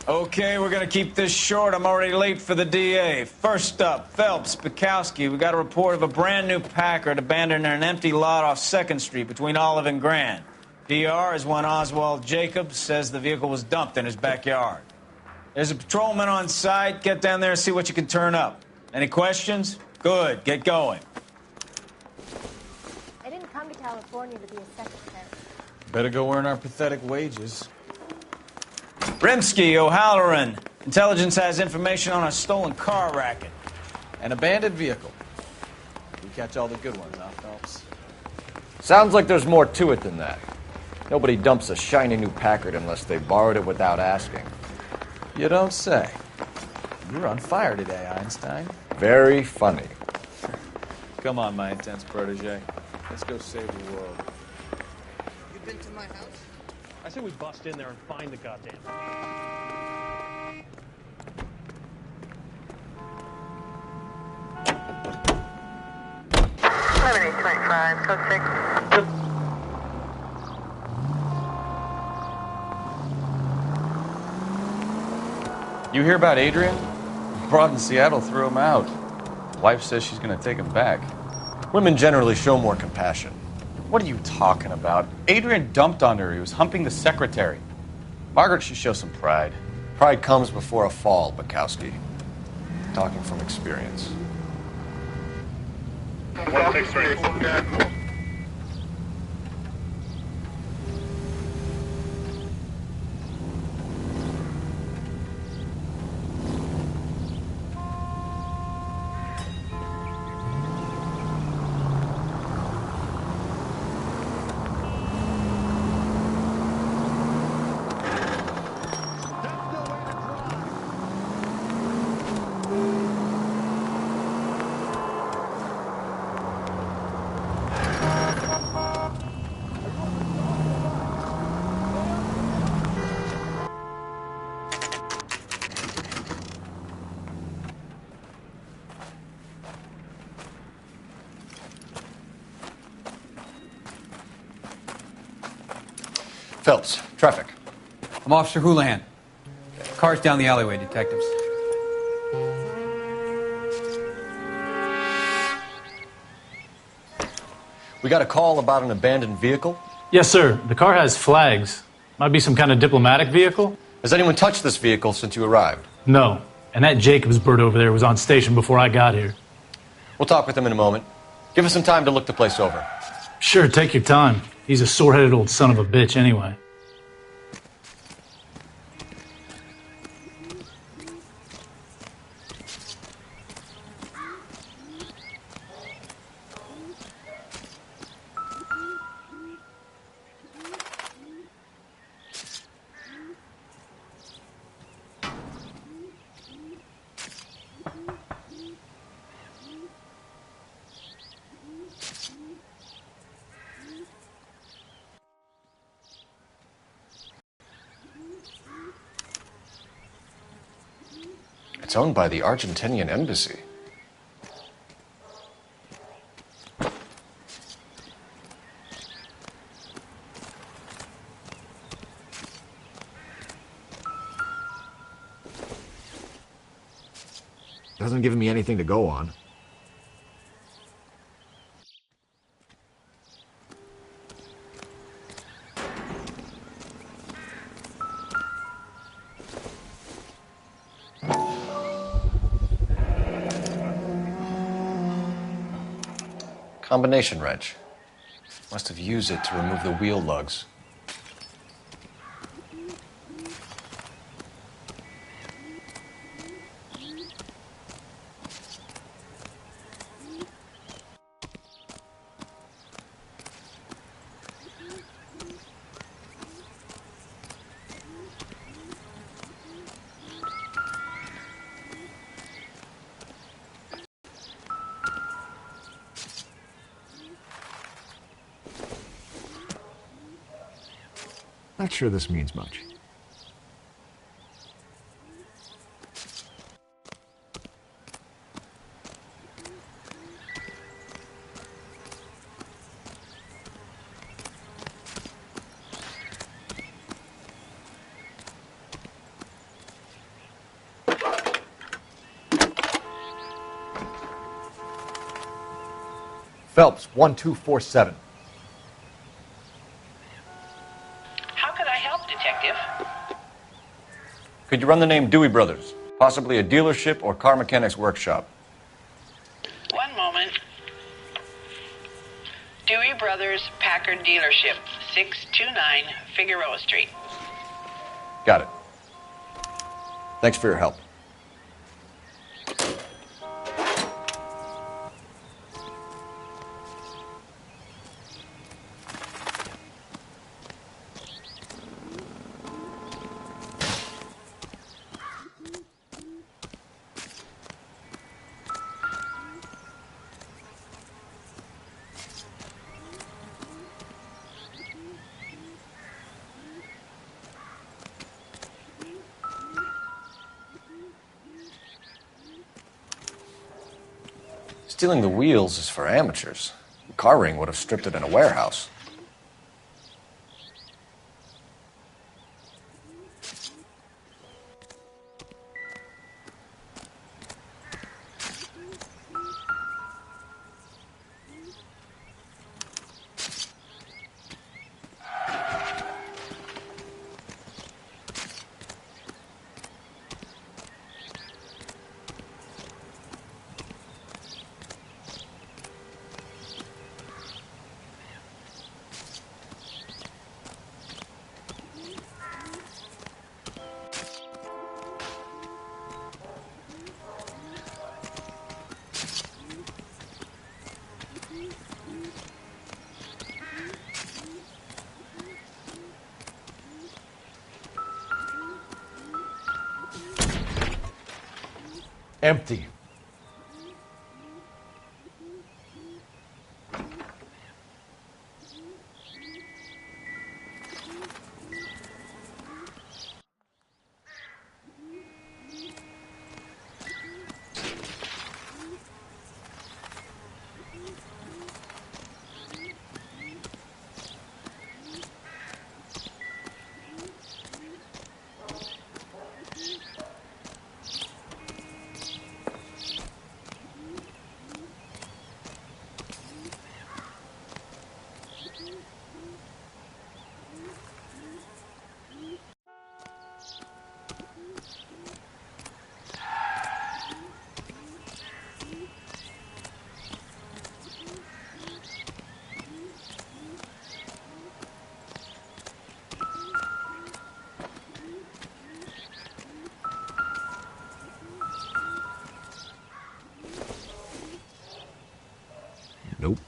Okay, we're gonna keep this short. I'm already late for the DA. First up, Phelps, Bukowski. We got a report of a brand new Packard abandoned in an empty lot off 2nd Street between Olive and Grand. DR is one Oswald Jacobs says the vehicle was dumped in his backyard. There's a patrolman on site. Get down there and see what you can turn up. Any questions? Good, get going. I didn't come to California to be a secretary. Better go earn our pathetic wages. Rimsky, O'Halloran. Intelligence has information on a stolen car racket. An abandoned vehicle. We catch all the good ones, huh, Phelps? Sounds like there's more to it than that. Nobody dumps a shiny new Packard unless they borrowed it without asking. You don't say. You're on fire today, Einstein. Very funny. Come on, my intense protege. Let's go save the world. You been to my house? I say we bust in there and find the goddamn thing. Code 6. You hear about Adrian? Broad in Seattle threw him out. Wife says she's gonna take him back. Women generally show more compassion. What are you talking about? Adrian dumped on her. He was humping the secretary. Margaret should show some pride. Pride comes before a fall, Bukowski. Talking from experience. 163. Phelps, traffic. I'm Officer Houlihan. Car's down the alleyway, detectives. We got a call about an abandoned vehicle. Yes, sir. The car has flags. Might be some kind of diplomatic vehicle. Has anyone touched this vehicle since you arrived? No. And that Jacobs bird over there was on station before I got here. We'll talk with him in a moment. Give us some time to look the place over. Sure, take your time. He's a sore-headed old son of a bitch anyway. It's owned by the Argentinian embassy. Doesn't give me anything to go on. Combination wrench. Must have used it to remove the wheel lugs. Not sure this means much. Phelps, 1247. How could I help, Detective? Could you run the name Dewey Brothers? Possibly a dealership or car mechanics workshop. One moment. Dewey Brothers Packard Dealership, 629 Figueroa Street. Got it. Thanks for your help. Stealing the wheels is for amateurs. The car ring would have stripped it in a warehouse. Empty. Nope.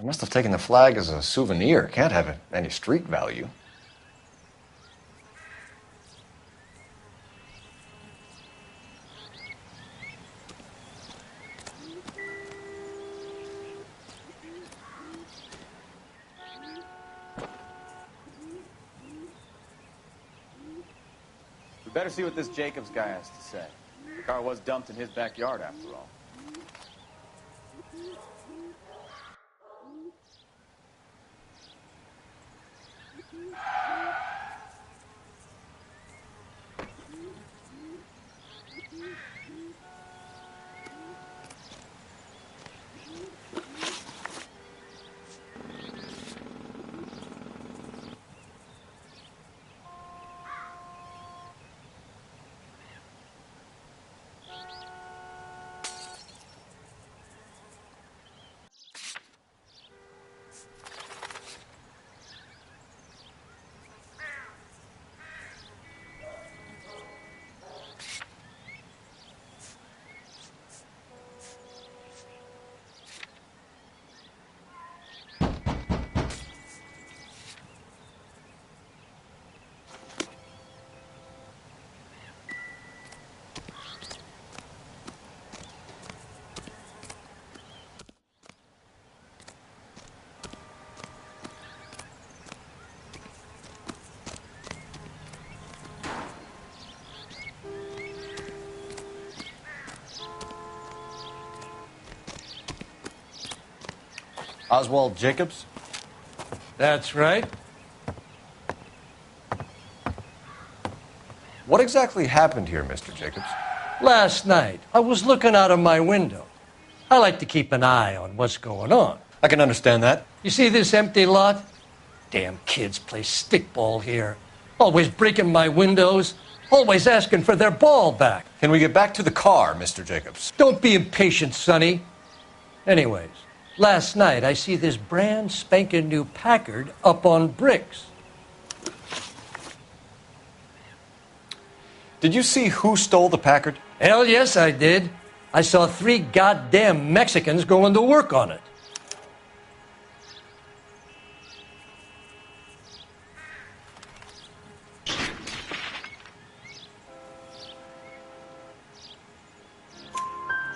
I must have taken the flag as a souvenir. Can't have any street value. We better see what this Jacobs guy has to say. The car was dumped in his backyard, after all. Oswald Jacobs? That's right. What exactly happened here, Mr. Jacobs? Last night, I was looking out of my window. I like to keep an eye on what's going on. I can understand that. You see this empty lot? Damn kids play stickball here. Always breaking my windows. Always asking for their ball back. Can we get back to the car, Mr. Jacobs? Don't be impatient, Sonny. Anyways, last night I see this brand spanking new Packard up on bricks. Did you see who stole the Packard? Hell yes, I did. I saw 3 goddamn Mexicans going to work on it.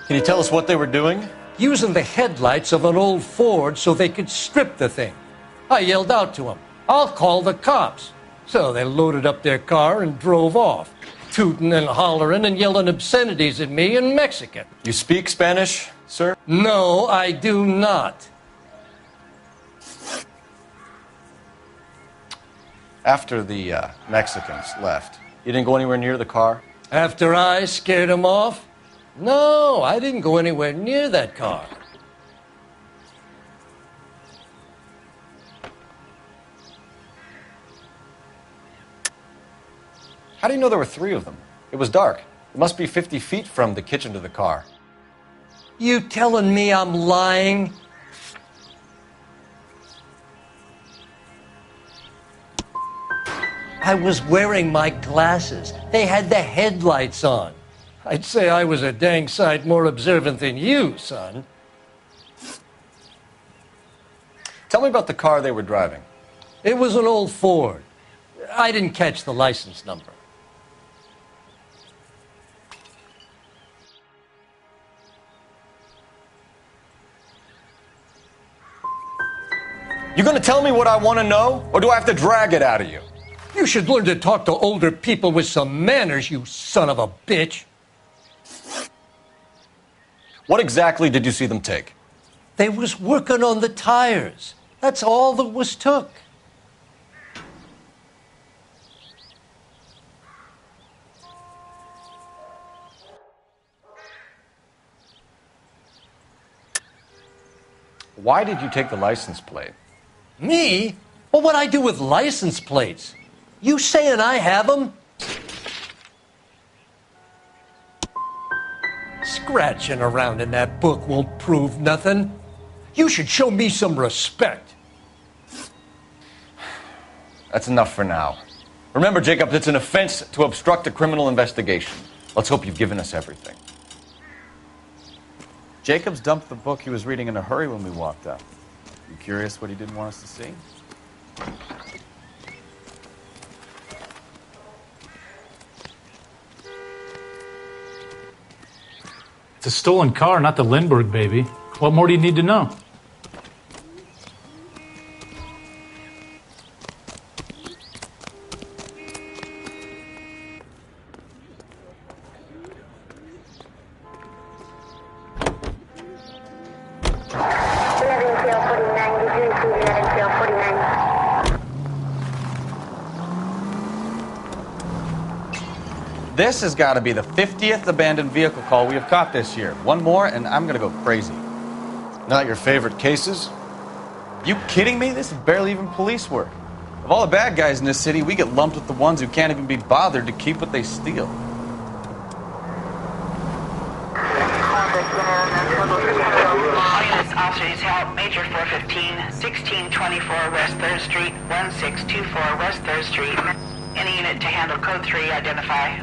Can you tell us what they were doing? Using the headlights of an old Ford so they could strip the thing. I yelled out to them, "I'll call the cops." So they loaded up their car and drove off, tooting and hollering and yelling obscenities at me in Mexican. You speak Spanish, sir? No, I do not. After the Mexicans left, you didn't go anywhere near the car? After I scared them off? No, I didn't go anywhere near that car. How do you know there were 3 of them? It was dark. It must be 50 feet from the kitchen to the car. You telling me I'm lying? I was wearing my glasses. They had the headlights on. I'd say I was a dang sight more observant than you, son. Tell me about the car they were driving. It was an old Ford. I didn't catch the license number. You gonna tell me what I want to know, or do I have to drag it out of you? You should learn to talk to older people with some manners, you son of a bitch. What exactly did you see them take? They was working on the tires. That's all that was took. Why did you take the license plate? Me? Well, what'd I do with license plates? You saying I have them? Scratching around in that book won't prove nothing. You should show me some respect. That's enough for now. Remember, Jacob, it's an offense to obstruct a criminal investigation. Let's hope you've given us everything. Jacobs dumped the book he was reading in a hurry when we walked up. You curious what he didn't want us to see? It's a stolen car, not the Lindbergh baby. What more do you need to know? This has got to be the 50th abandoned vehicle call we have caught this year. One more, and I'm going to go crazy. Not your favorite cases? You kidding me? This is barely even police work. Of all the bad guys in this city, we get lumped with the ones who can't even be bothered to keep what they steal. All units, officers, help. Major 415, 1624 West 3rd Street, 1624 West 3rd Street. Any unit to handle code 3, identify.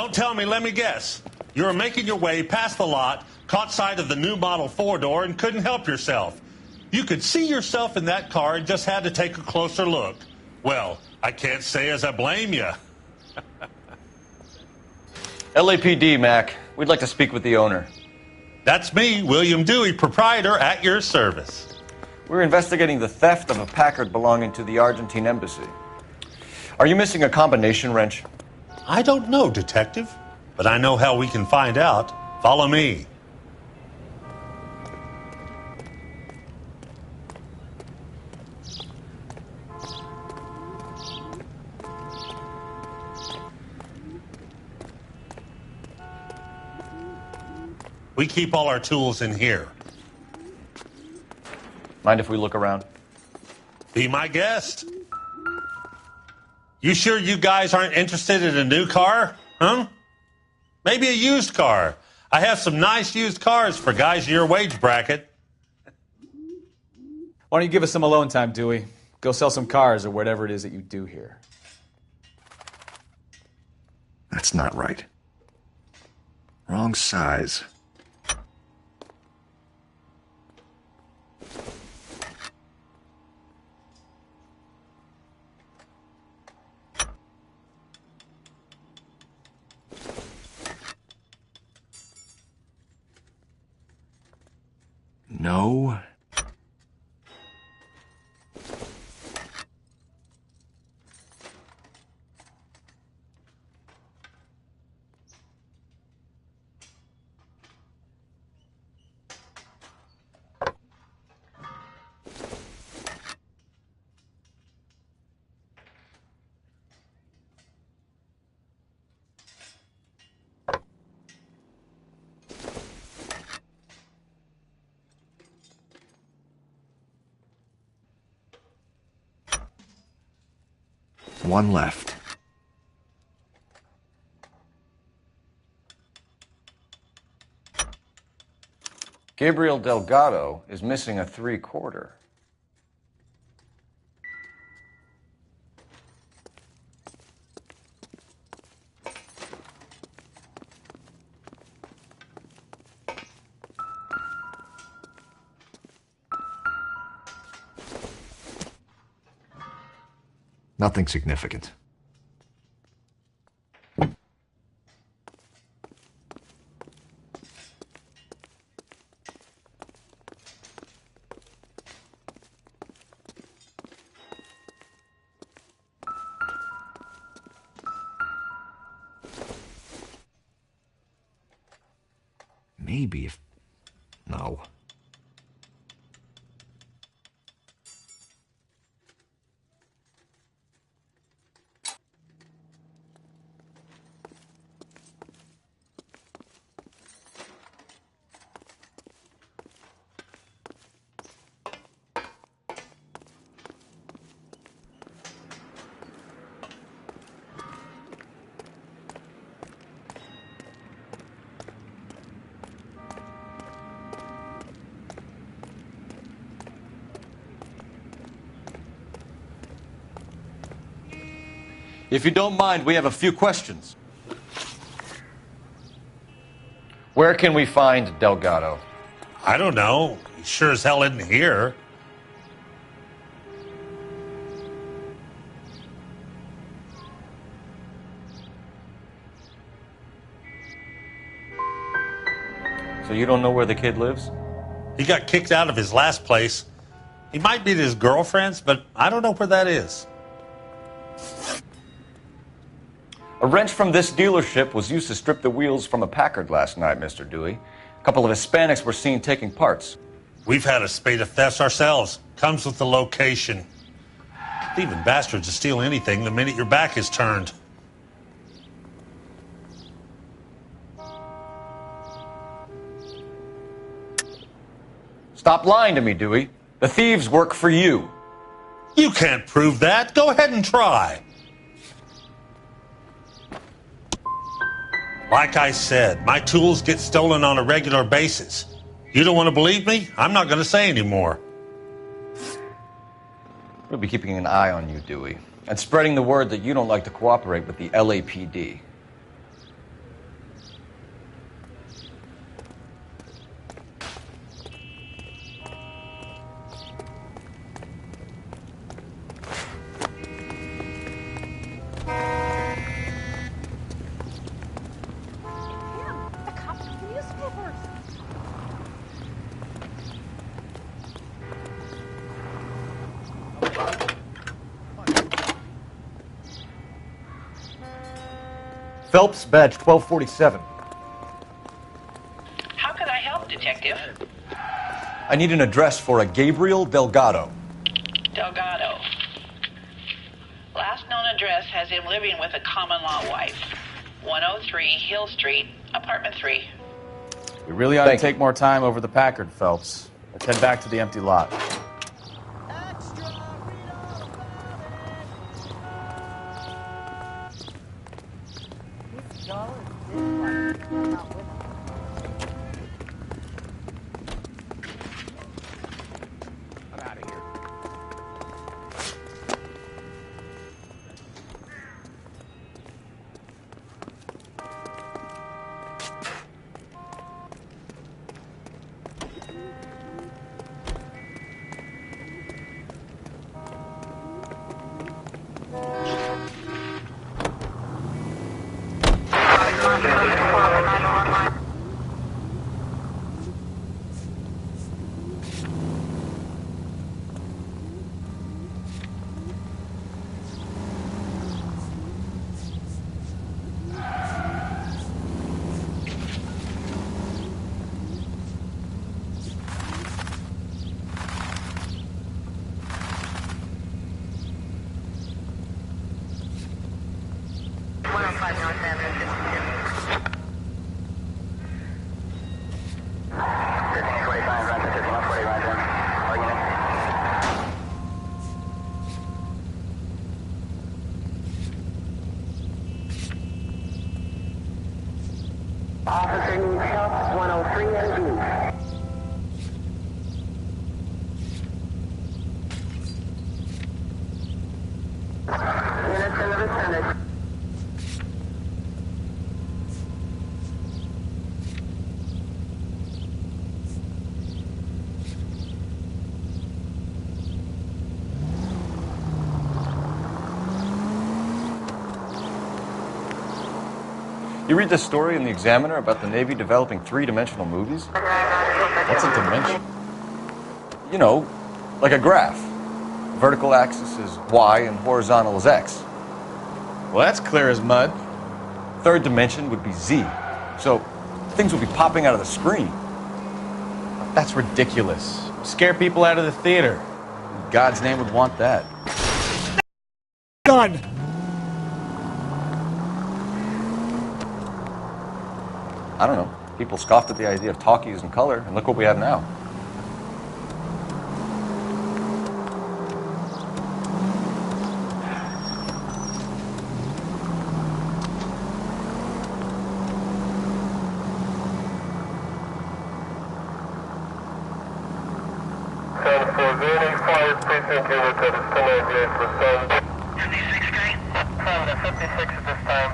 Don't tell me, let me guess. You were making your way past the lot, caught sight of the new model 4-door, and couldn't help yourself. You could see yourself in that car and just had to take a closer look. Well, I can't say as I blame you. LAPD, Mac. We'd like to speak with the owner. That's me, William Dewey, proprietor, at your service. We're investigating the theft of a Packard belonging to the Argentine embassy. Are you missing a combination wrench? I don't know, Detective, but I know how we can find out. Follow me. We keep all our tools in here. Mind if we look around? Be my guest. You sure you guys aren't interested in a new car? Huh? Maybe a used car. I have some nice used cars for guys in your wage bracket. Why don't you give us some alone time, Dewey? Go sell some cars or whatever it is that you do here. That's not right. Wrong size. No. One left. Gabriel Delgado is missing a 3/4. Nothing significant. Maybe if... No. If you don't mind, we have a few questions. Where can we find Delgado? I don't know. He sure as hell isn't here. So you don't know where the kid lives? He got kicked out of his last place. He might be at his girlfriend's, but I don't know where that is. A wrench from this dealership was used to strip the wheels from a Packard last night, Mr. Dewey. A couple of Hispanics were seen taking parts. We've had a spate of thefts ourselves. Comes with the location. Thieving bastards will steal anything the minute your back is turned. Stop lying to me, Dewey. The thieves work for you. You can't prove that. Go ahead and try. Like I said, my tools get stolen on a regular basis. You don't want to believe me? I'm not going to say anymore. We'll be keeping an eye on you, Dewey, and spreading the word that you don't like to cooperate with the LAPD. Phelps, badge 1247. How can I help, Detective? I need an address for a Gabriel Delgado. Delgado. Last known address has him living with a common-law wife. 103 Hill Street, apartment 3. We really ought to take more time over the Packard, Phelps. Let's head back to the empty lot. Officer needs help, 103 and B. Units in the vicinity. You read this story in the Examiner about the Navy developing three-dimensional movies? What's a dimension? You know, like a graph. Vertical axis is Y and horizontal is X. Well, that's clear as mud. Third dimension would be Z. So things would be popping out of the screen. That's ridiculous. Scare people out of the theater. In God's name would want that. Gun! I don't know. People scoffed at the idea of talkies in color, and look what we have now. Precinct unit that is 1098 for 56 Street. 56 at this time.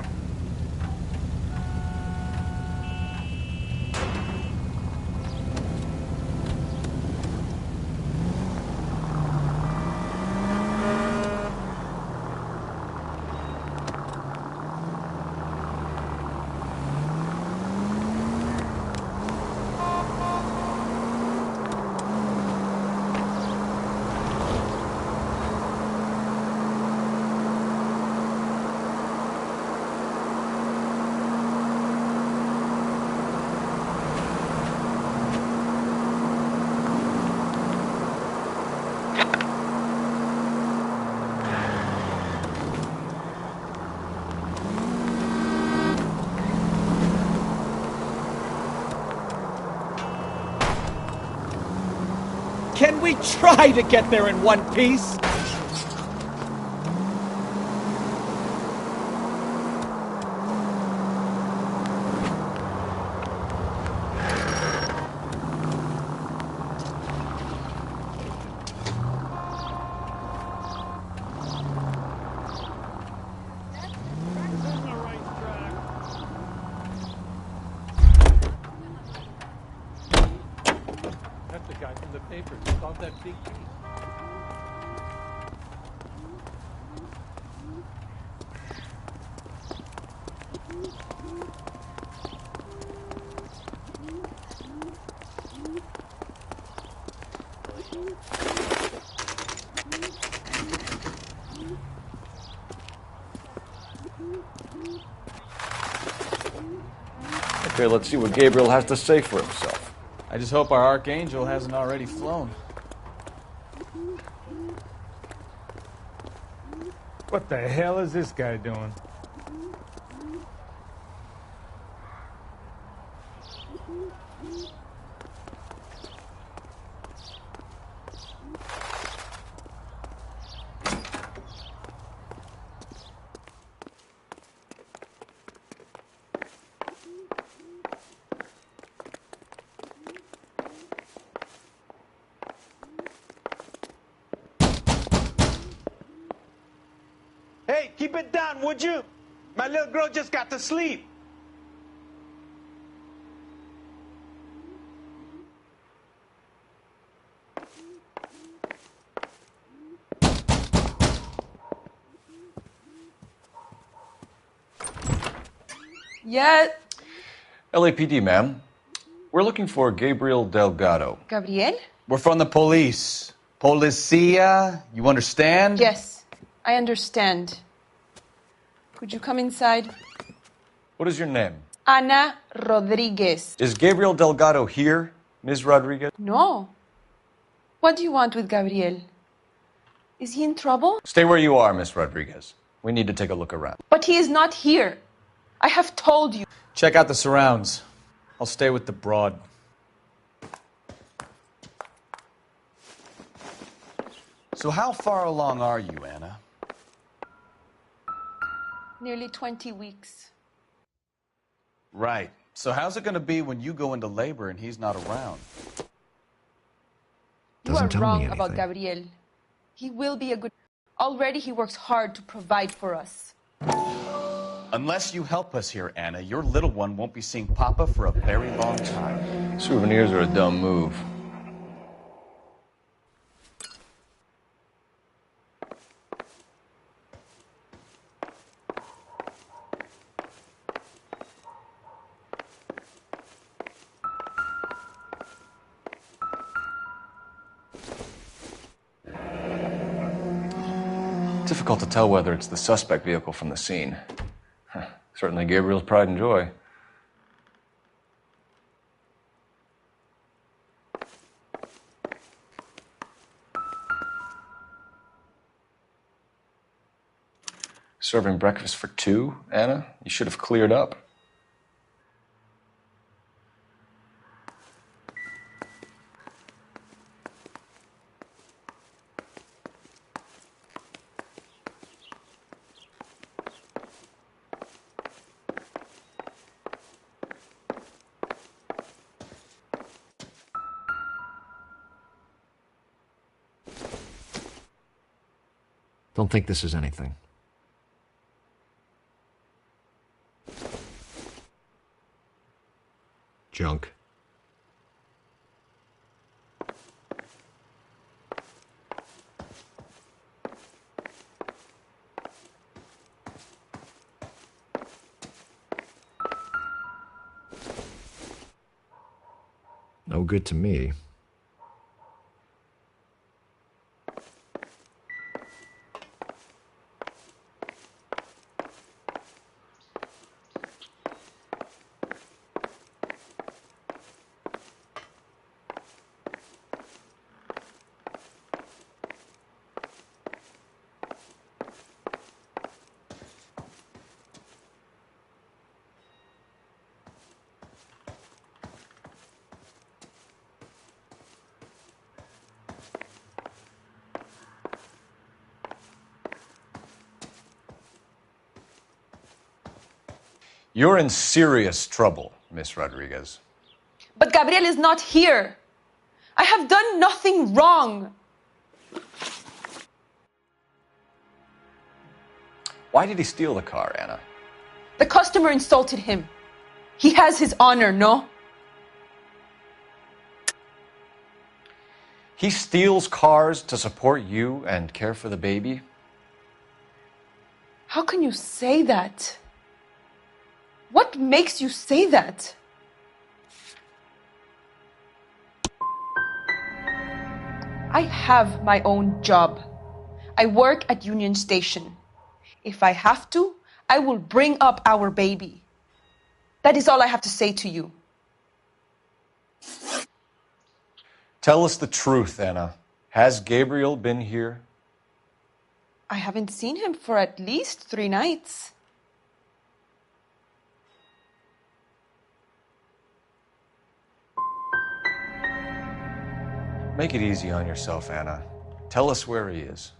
Can we try to get there in one piece? That's the guy from the paper who saw that big piece. Okay, let's see what Gabriel has to say for himself. I just hope our archangel hasn't already flown. What the hell is this guy doing? Hey, keep it down, would you? My little girl just got to sleep. Yeah. LAPD, ma'am. We're looking for Gabriel Delgado. Gabriel? We're from the police. Policia, you understand? Yes, I understand. Could you come inside? What is your name? Ana Rodriguez. Is Gabriel Delgado here, Ms. Rodriguez? No. What do you want with Gabriel? Is he in trouble? Stay where you are, Ms. Rodriguez. We need to take a look around. But he is not here. I have told you. Check out the surrounds. I'll stay with the broad. So how far along are you, Anna? Nearly 20 weeks. Right. So how's it going to be when you go into labor and he's not around? You are wrong about Gabriel. He will be a good... Already he works hard to provide for us. Unless you help us here, Anna, your little one won't be seeing Papa for a very long time. Souvenirs are a dumb move. Difficult to tell whether it's the suspect vehicle from the scene. Certainly Gabriel's pride and joy. Serving breakfast for two, Anna? You should have cleared up. Don't think this is anything. Junk. No good to me. You're in serious trouble, Miss Rodriguez. But Gabriel is not here. I have done nothing wrong. Why did he steal the car, Anna? The customer insulted him. He has his honor, no? He steals cars to support you and care for the baby? How can you say that? What makes you say that? I have my own job. I work at Union Station. If I have to, I will bring up our baby. That is all I have to say to you. Tell us the truth, Anna. Has Gabriel been here? I haven't seen him for at least 3 nights. Make it easy on yourself, Anna. Tell us where he is.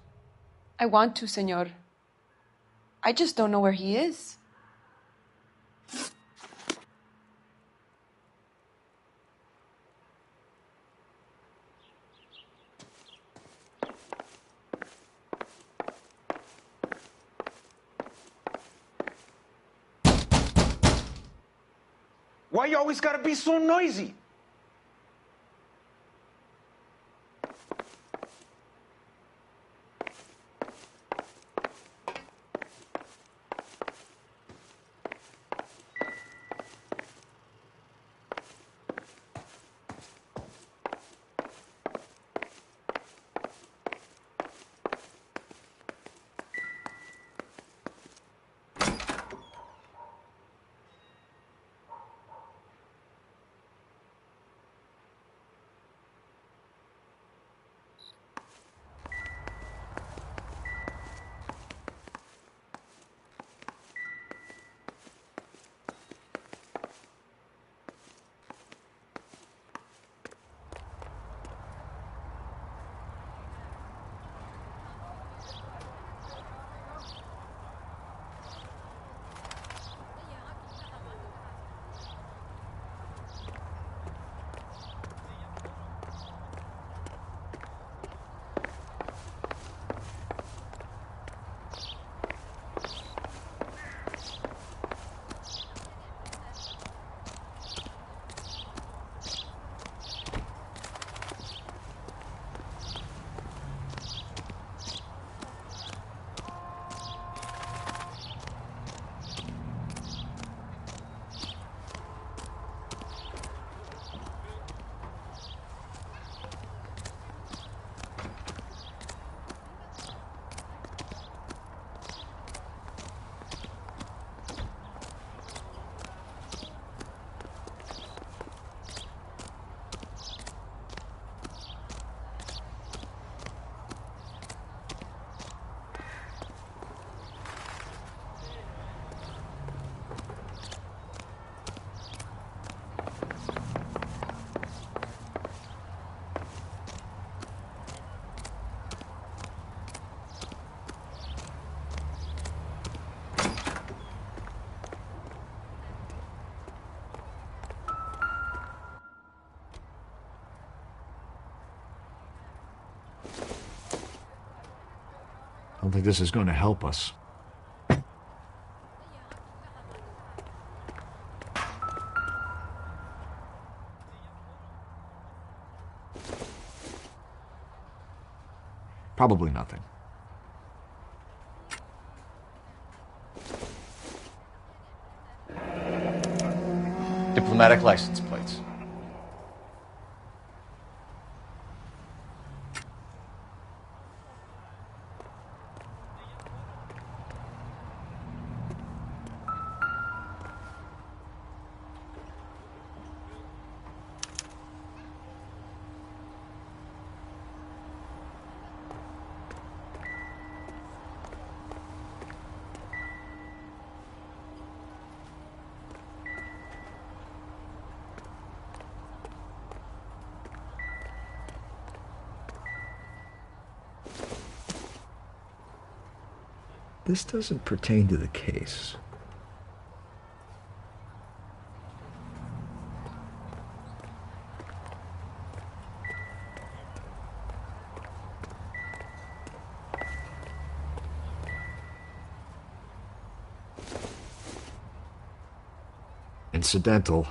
I want to, senor. I just don't know where he is. Why you always gotta be so noisy? I don't think this is going to help us. Probably nothing. Diplomatic license plates. This doesn't pertain to the case. Incidental.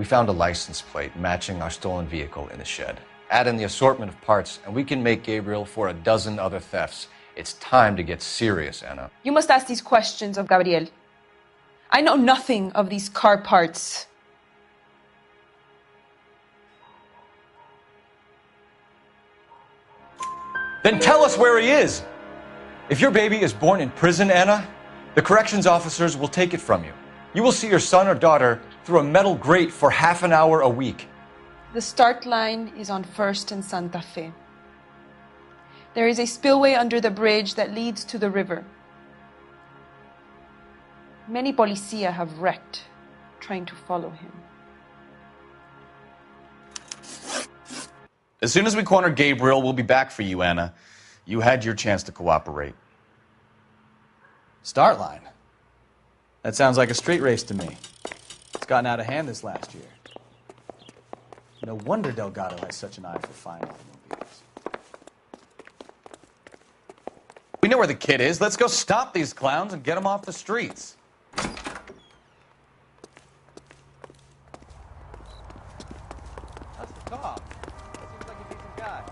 We found a license plate matching our stolen vehicle in the shed. Add in the assortment of parts, and we can make Gabriel for a dozen other thefts. It's time to get serious, Anna. You must ask these questions of Gabriel. I know nothing of these car parts. Then tell us where he is. If your baby is born in prison, Anna, the corrections officers will take it from you. You will see your son or daughter through a metal grate for half an hour a week. The start line is on 1st and Santa Fe. There is a spillway under the bridge that leads to the river. Many policia have wrecked trying to follow him. As soon as we corner Gabriel, we'll be back for you, Anna. You had your chance to cooperate. Start line? That sounds like a street race to me. It's gotten out of hand this last year. No wonder Delgado has such an eye for fine automobiles. We know where the kid is. Let's go stop these clowns and get them off the streets. That's the cop. Seems like a decent guy.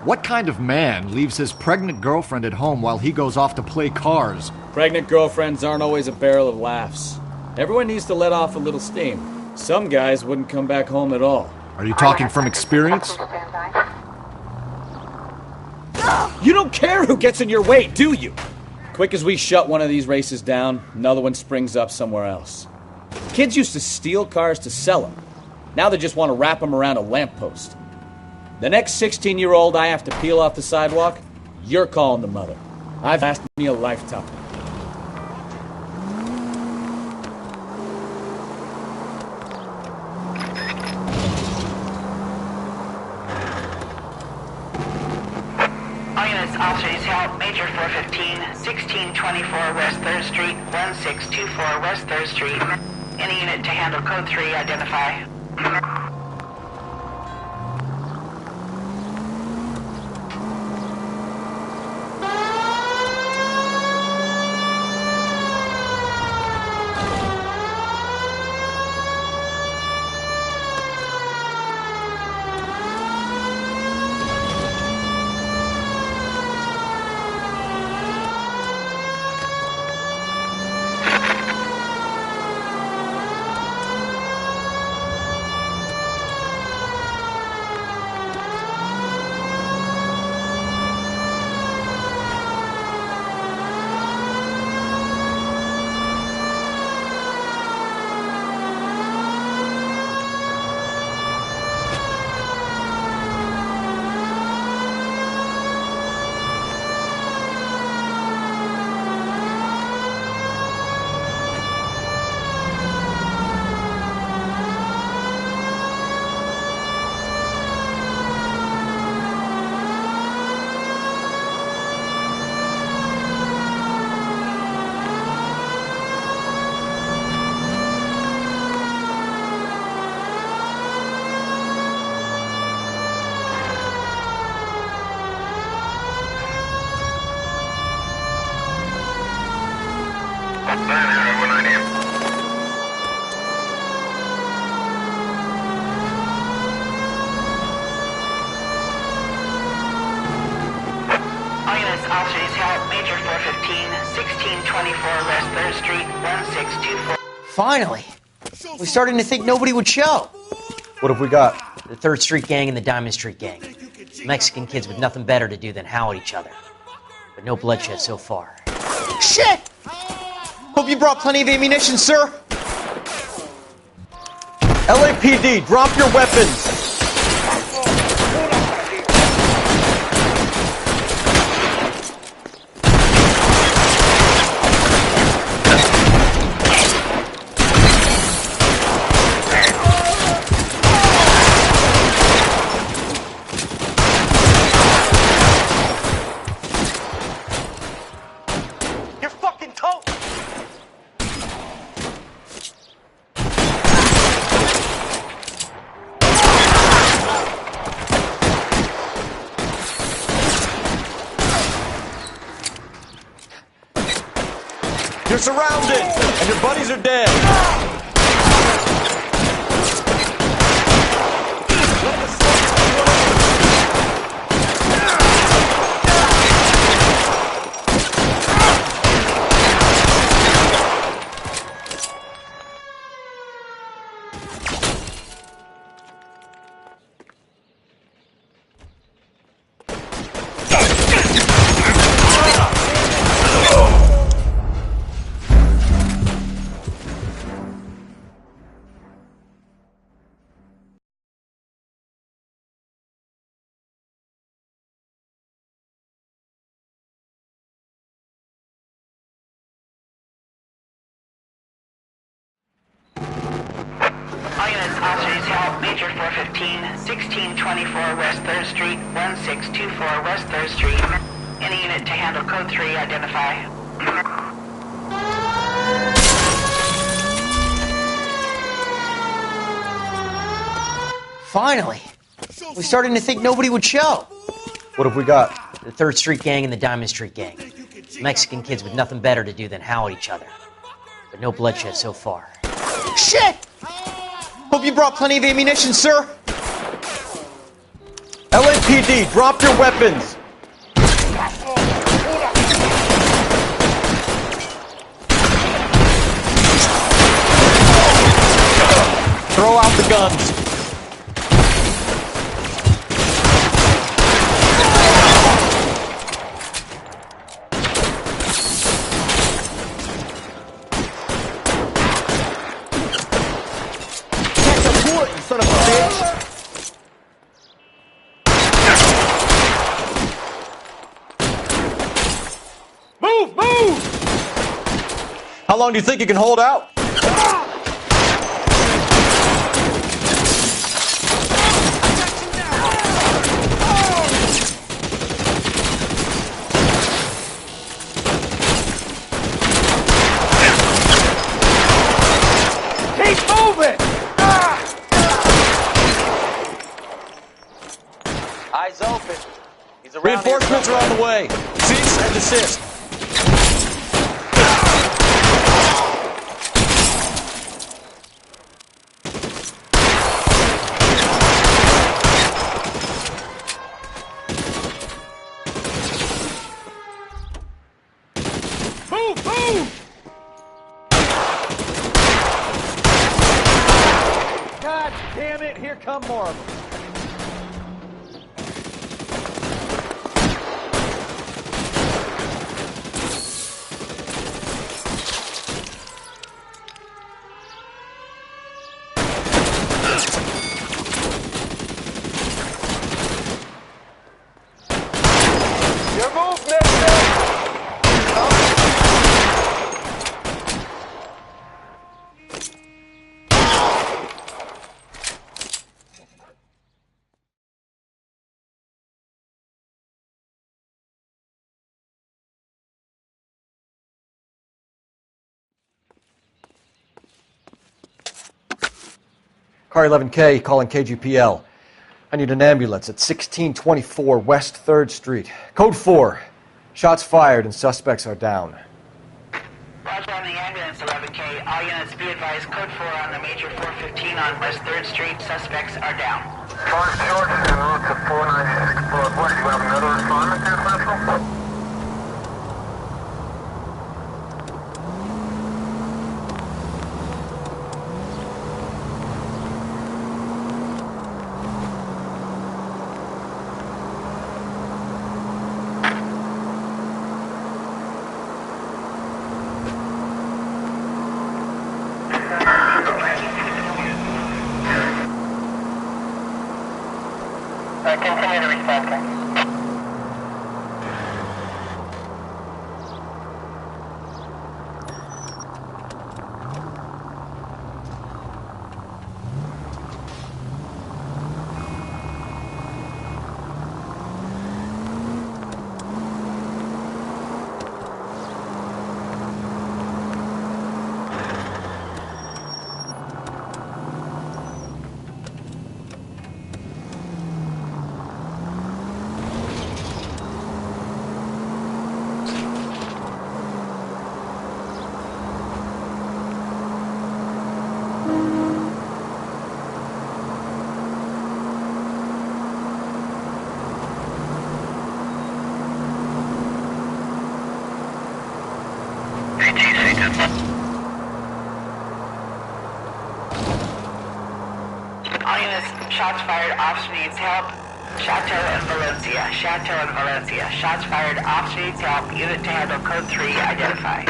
What kind of man leaves his pregnant girlfriend at home while he goes off to play cars? Pregnant girlfriends aren't always a barrel of laughs. Everyone needs to let off a little steam. Some guys wouldn't come back home at all. Are you talking from experience? You don't care who gets in your way, do you? Quick as we shut one of these races down, another one springs up somewhere else. Kids used to steal cars to sell them. Now they just want to wrap them around a lamppost. The next 16-year-old I have to peel off the sidewalk, you're calling the mother. I've asked me a lifetime. All units, officers help. Major 415, 1624 West 3rd Street, 1624 West 3rd Street. Any unit to handle code 3, identify. Finally! We're starting to think nobody would show. What have we got? The 3rd Street Gang and the Diamond Street Gang. Mexican kids with nothing better to do than howl at each other. But no bloodshed so far. Shit! Hope you brought plenty of ammunition, sir. LAPD, drop your weapons! surrounded, and your buddies are dead. All units, officers help. Major 415, 1624 West 3rd Street, 1624 West 3rd Street. Any unit to handle code 3, identify. Finally! We're starting to think nobody would show. What have we got? The 3rd Street Gang and the Diamond Street Gang. Mexican kids with nothing better to do than howl at each other. But no bloodshed so far. Shit! Hope you brought plenty of ammunition, sir. LAPD, drop your weapons! Throw out the guns. Son of a bitch! Move! Move! How long do you think you can hold out? Keep moving! Eyes open. He's around. Reinforcements are on the way. Cease and desist. Move! Move! God damn it! Here come more of them. Your move, mister! Car 11K calling KGPL. I need an ambulance at 1624 West 3rd Street. Code 4. Shots fired and suspects are down. Roger on the ambulance, 11K. All units be advised, code 4 on the major 415 on West 3rd Street. Suspects are down. George, en route to 496 Broadway. You have another assignment there, Central? Continue to respond, thanks. units, shots fired, officer needs help. Chateau and Valencia, Chateau and Valencia. Shots fired, officer needs help. Unit to handle code 3, identify.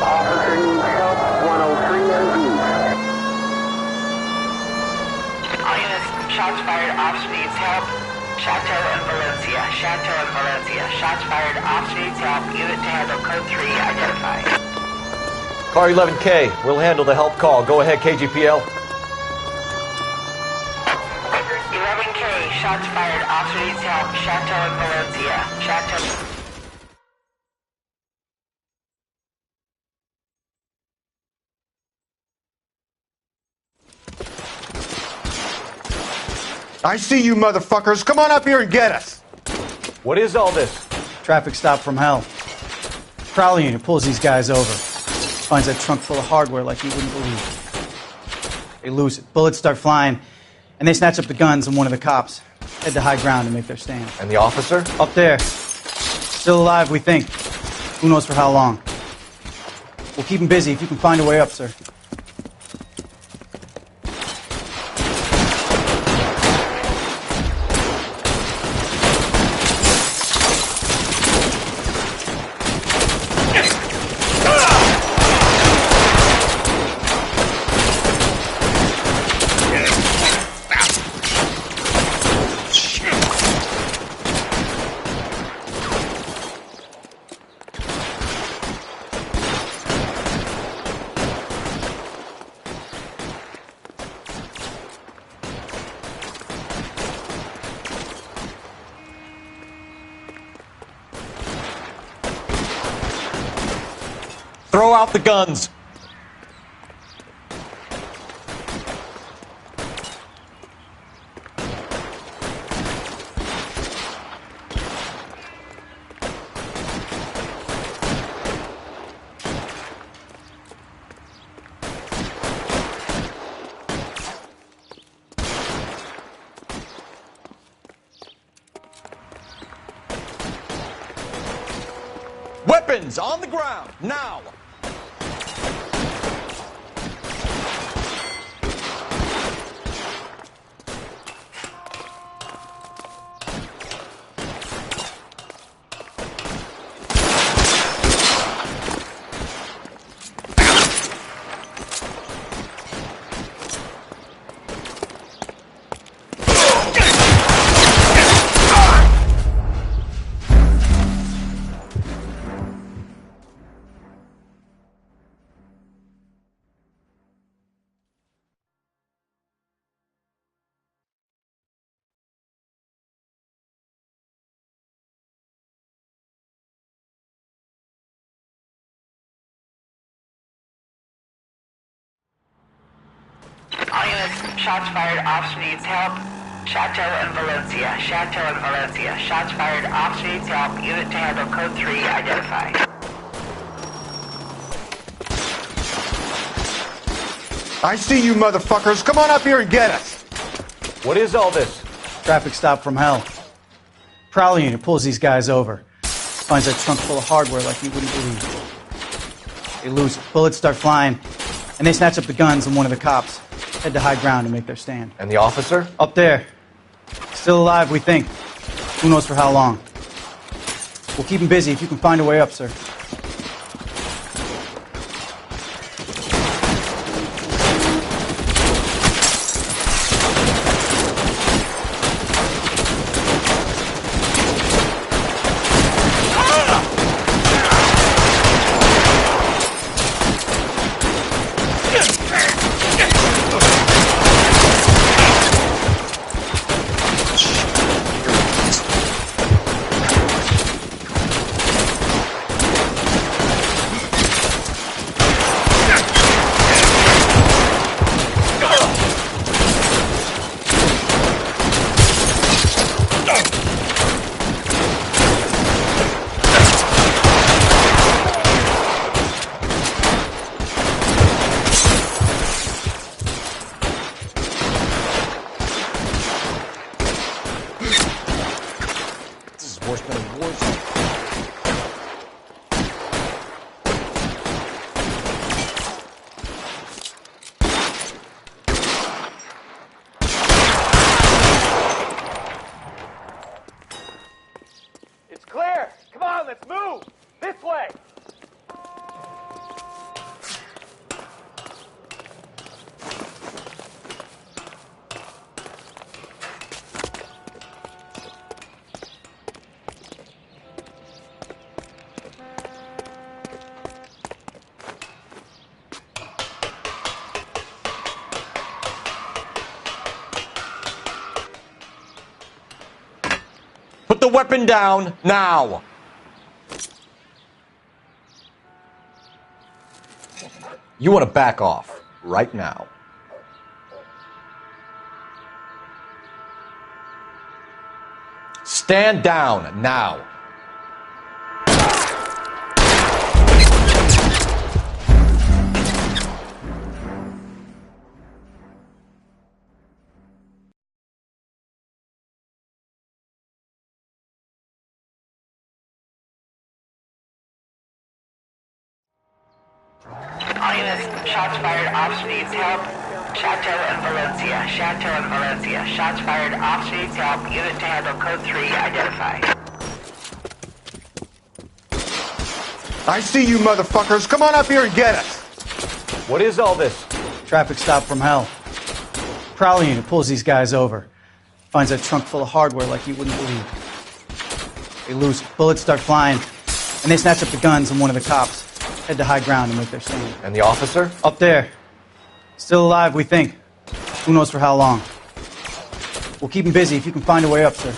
Officer needs help, 103 MD. All units, shots fired, officer needs help. Chateau and Valencia, Chateau and Valencia. Shots fired, officer needs help. Unit to handle code 3, identify. Car 11K, we'll handle the help call. Go ahead, KGPL. 11K, shots fired, officer needs help. Chateau and Valencia, Chateau. I see you motherfuckers. Come on up here and get us. What is all this? Traffic stop from hell. Prowler unit pulls these guys over. Finds that trunk full of hardware like you wouldn't believe. They lose it. Bullets start flying, and they snatch up the guns and one of the cops. Head to high ground and make their stand. And the officer? Up there. Still alive, we think. Who knows for how long. We'll keep him busy if you can find a way up, sir. Throw out the guns. Weapons on the ground, now! All units, shots fired, officer needs help. Chateau and Valencia, Chateau and Valencia. Shots fired, officer needs help. Unit to handle code 3, identify. I see you motherfuckers. Come on up here and get us. What is all this? Traffic stop from hell. Prowler unit pulls these guys over. Finds that trunk full of hardware like you wouldn't believe. They lose it. Bullets start flying, and they snatch up the guns and one of the cops. head to high ground and make their stand. And the officer? Up there. Still alive, we think. Who knows for how long. We'll keep him busy if you can find a way up, sir. It's clear. Come on, let's move. This way. Put the weapon down now. You want to back off right now. Stand down now. All units, shots fired, officer needs help. Chateau and Valencia. Chateau and Valencia. Shots fired, officer needs help. Unit to handle code 3, identify. I see you motherfuckers. Come on up here and get us. What is all this? Traffic stop from hell. Prowler unit pulls these guys over. Finds that trunk full of hardware like you wouldn't believe. They lose it. Bullets start flying, and they snatch up the guns and one of the cops. Head to high ground and make their stand. And the officer? Up there. Still alive, we think. Who knows for how long. We'll keep him busy if you can find a way up, sir.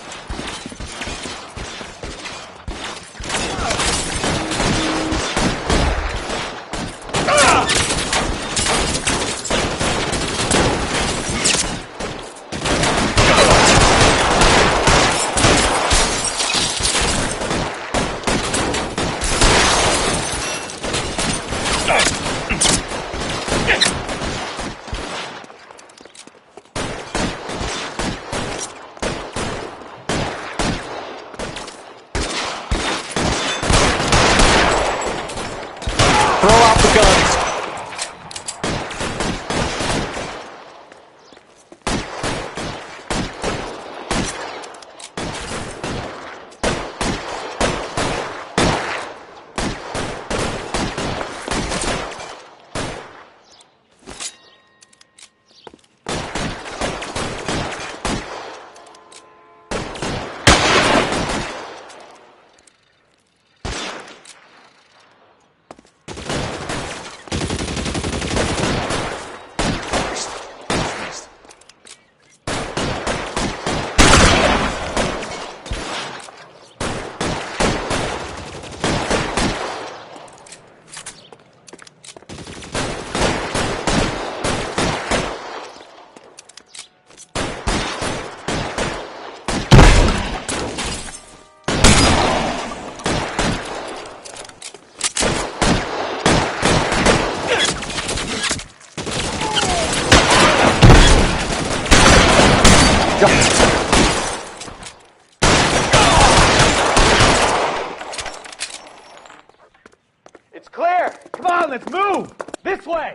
It's clear. Come on, let's move. This way.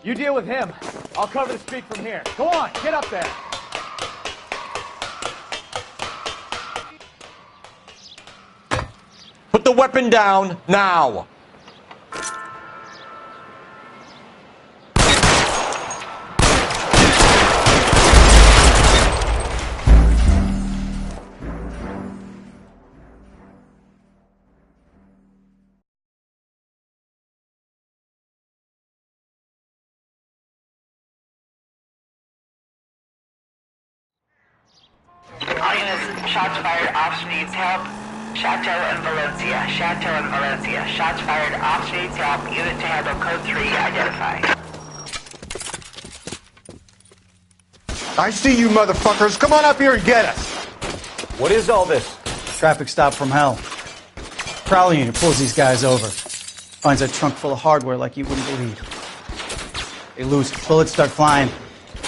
You deal with him. I'll cover the street from here. Go on, get up there. Put the weapon down now. All units, shots fired, officer needs help. Chateau and Valencia. Chateau and Valencia. Shots fired, officer needs help. Unit to handle code 3, identify. I see you motherfuckers. Come on up here and get us. What is all this? Traffic stop from hell. Prowler unit pulls these guys over. Finds a trunk full of hardware like you wouldn't believe. They lose it. Bullets start flying,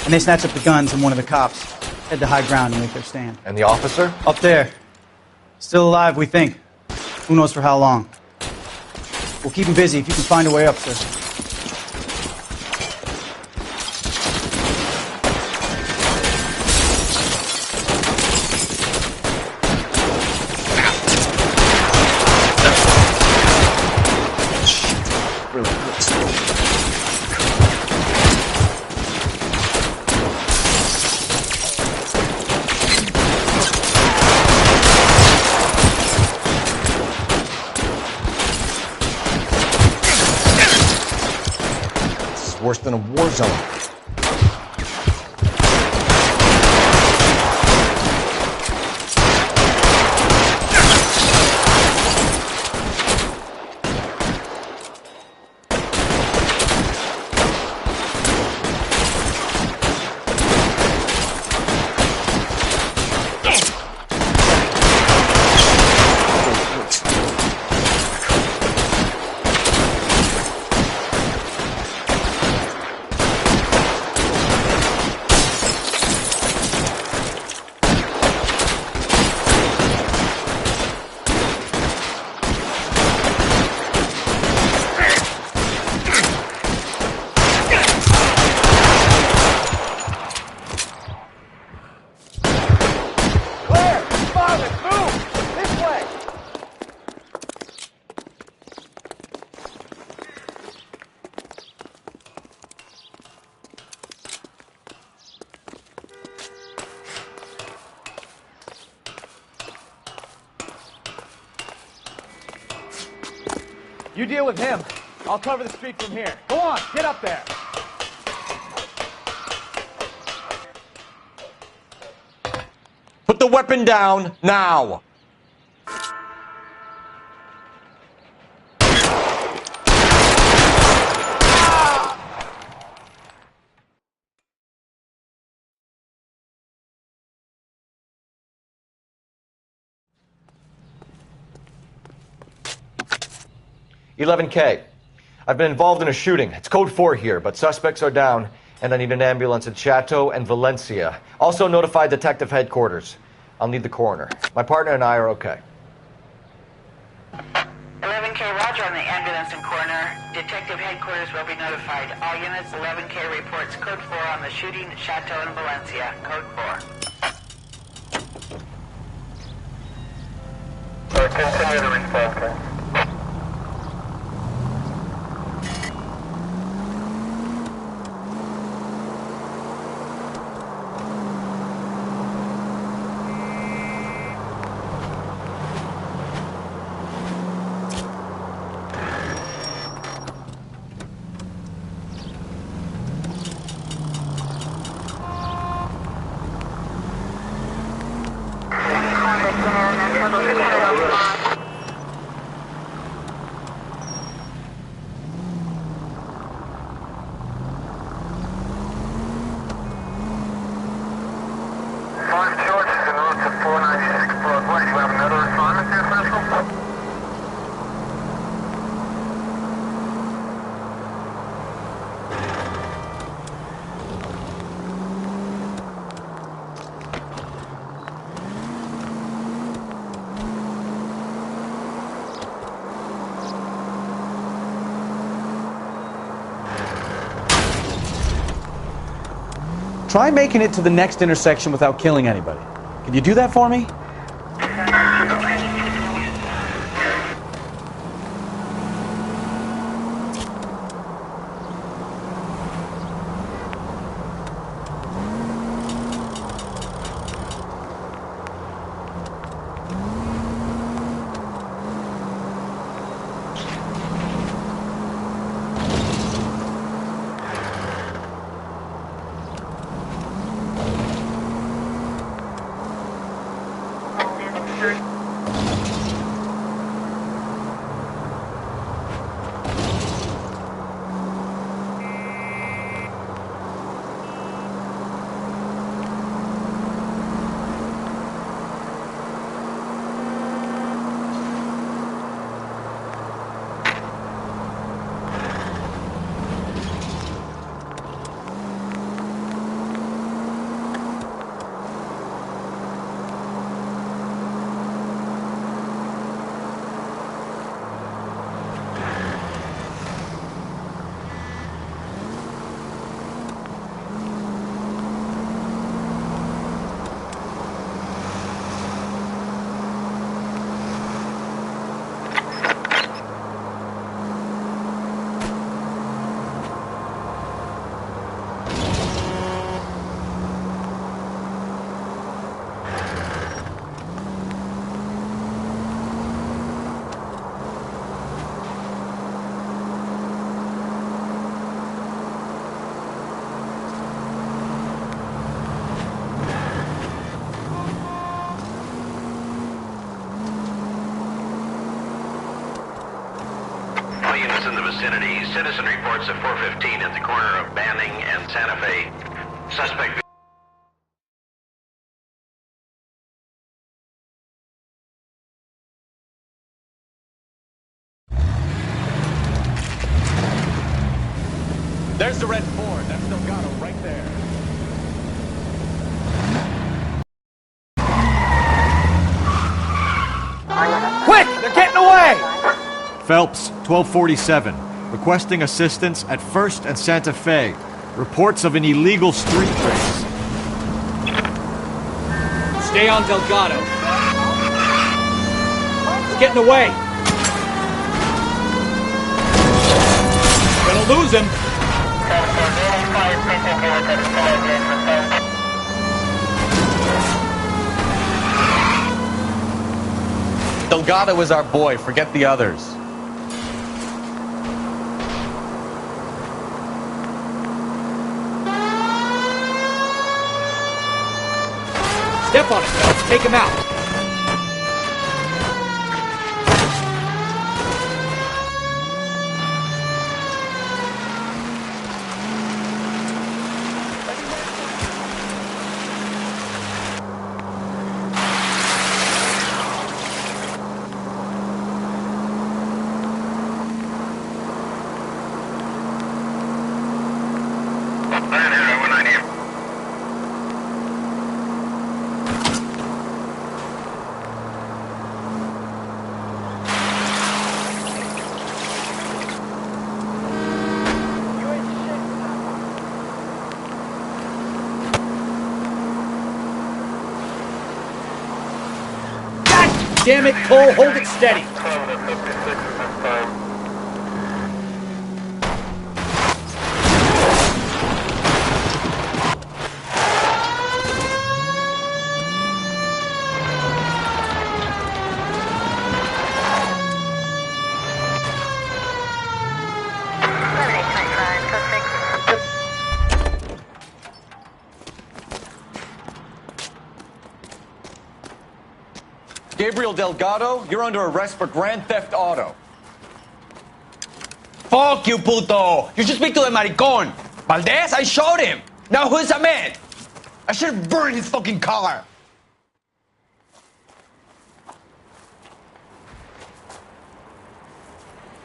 and they snatch up the guns, and one of the cops head to high ground and make their stand. And the officer? Up there. Still alive, we think. Who knows for how long. We'll keep him busy if you can find a way up, sir. Worse than a war zone. You deal with him. I'll cover the street from here. Go on, get up there. Put the weapon down now. 11K. I've been involved in a shooting. It's code 4 here, but suspects are down, and I need an ambulance at Chateau and Valencia. Also notify detective headquarters. I'll need the coroner. My partner and I are okay. 11K, roger on the ambulance and coroner. Detective headquarters will be notified. All units, 11K reports code 4 on the shooting at Chateau and Valencia. Code 4. Continue to respond, okay? Try making it to the next intersection without killing anybody. Can you do that for me? Units in the vicinity. Citizen reports at 415 at the corner of Banning and Santa Fe. Suspect. There's the red Ford. That's Delgado right there. Quick! They're getting away! Phelps, 1247. Requesting assistance at 1st and Santa Fe. Reports of an illegal street race. Stay on Delgado. He's getting away. Gonna lose him. Delgado is our boy. Forget the others. Step on it, Phelps. Take him out. Damn it, Cole, hold it steady. Gabriel Delgado, you're under arrest for grand theft auto. Fuck you, puto! You should speak to the maricón. Valdez, I shot him. Now who's a man? I should have burned his fucking car.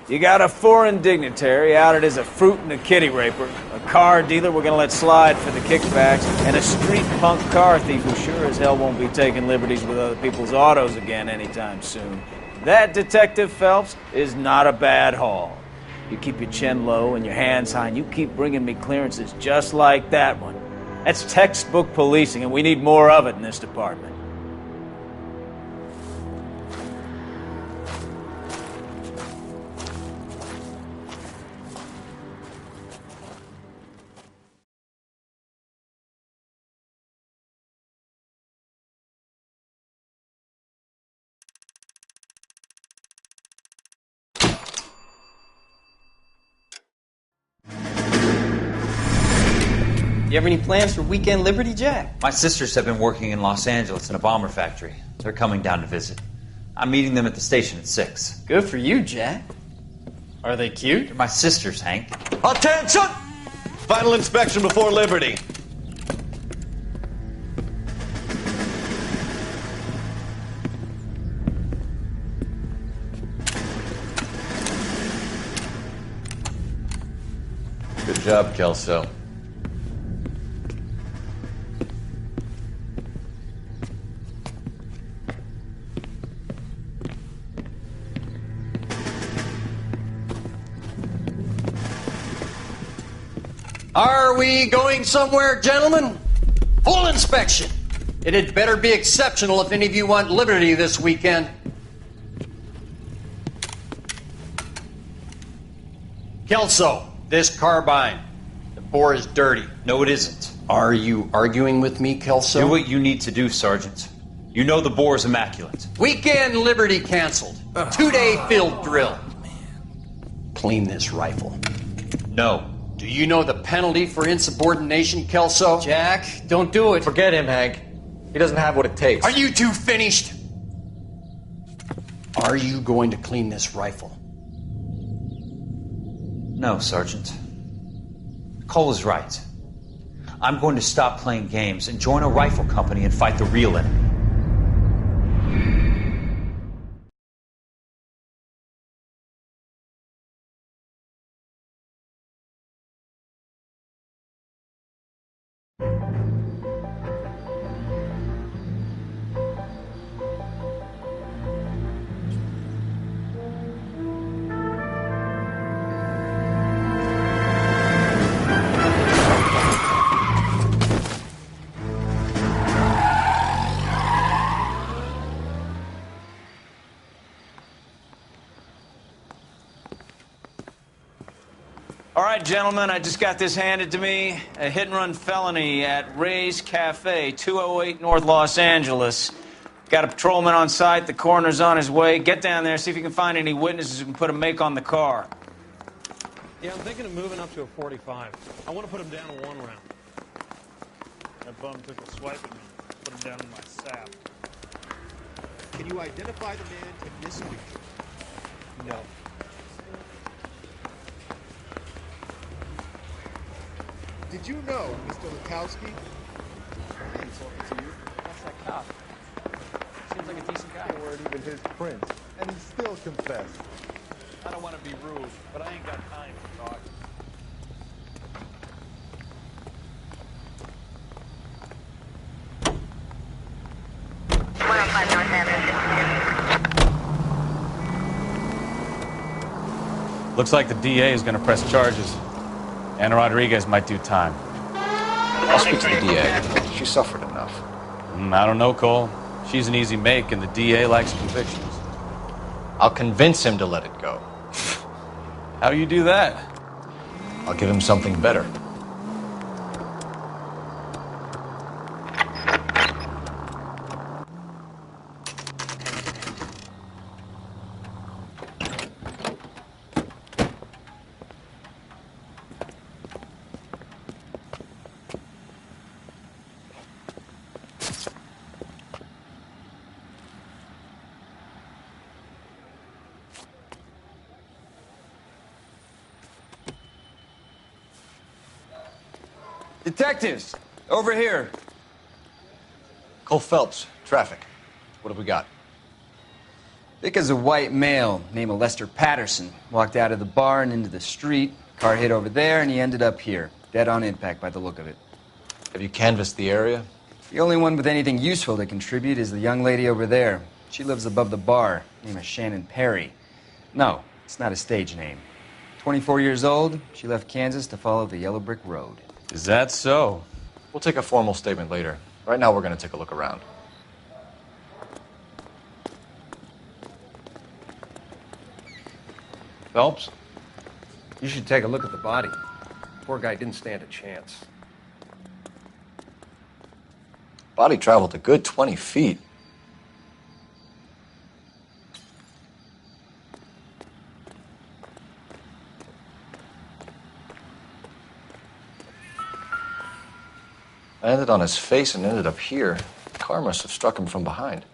You got a foreign dignitary outed as a fruit and a kitty raper, a car dealer we're gonna let slide for the kickbacks, and a street punk car thief who sure as hell won't be taking liberties with other people's autos again anytime soon. That, Detective Phelps, is not a bad haul. You keep your chin low and your hands high, and you keep bringing me clearances just like that one. That's textbook policing, and we need more of it in this department. You have any plans for Weekend Liberty, Jack? My sisters have been working in Los Angeles in a bomber factory. They're coming down to visit. I'm meeting them at the station at 6. Good for you, Jack. Are they cute? They're my sisters, Hank. Attention! Final inspection before Liberty. Good job, Kelso. Are we going somewhere, gentlemen? Full inspection. It had better be exceptional if any of you want liberty this weekend. Kelso, this carbine. The bore is dirty. No, it isn't. Are you arguing with me, Kelso? Do what you need to do, Sergeant. You know the bore is immaculate. Weekend liberty canceled. 2-day field drill. Clean this rifle. No. Do you know the penalty for insubordination, Kelso? Jack, don't do it. Forget him, Hank. He doesn't have what it takes. Are you two finished? Are you going to clean this rifle? No, Sergeant. Cole is right. I'm going to stop playing games and join a rifle company and fight the real enemy. All right, gentlemen, I just got this handed to me. A hit-and-run felony at Ray's Cafe, 208 North Los Angeles. Got a patrolman on site. The coroner's on his way. Get down there, see if you can find any witnesses who can put a make on the car. Yeah, I'm thinking of moving up to a 45. I want to put him down in 1 round. That bum took a swipe at me. Put him down in my sap. Can you identify the man in this picture? No. Did you know, Mr. Lukowski? Hey, talking to you? That's that cop. Seems like a decent guy. They weren't even his prints, and he still confessed. I don't want to be rude, but I ain't got time to talk. Looks like the DA is going to press charges. Anna Rodriguez might do time. I'll speak to the DA. She suffered enough. I don't know, Cole. She's an easy make, and the DA likes convictions. I'll convince him to let it go. How you do that? I'll give him something better. Detectives, over here. Cole Phelps, traffic. What have we got? Thick as a white male named Lester Patterson walked out of the bar and into the street. Car hit over there, and he ended up here. Dead on impact by the look of it. Have you canvassed the area? The only one with anything useful to contribute is the young lady over there. She lives above the bar. Name is Shannon Perry. No, it's not a stage name. 24 years old, she left Kansas to follow the yellow brick road. Is that so? We'll take a formal statement later. Right now, we're going to take a look around. Phelps, you should take a look at the body. Poor guy didn't stand a chance. Body traveled a good 20 feet. Landed on his face and ended up here. The car must have struck him from behind.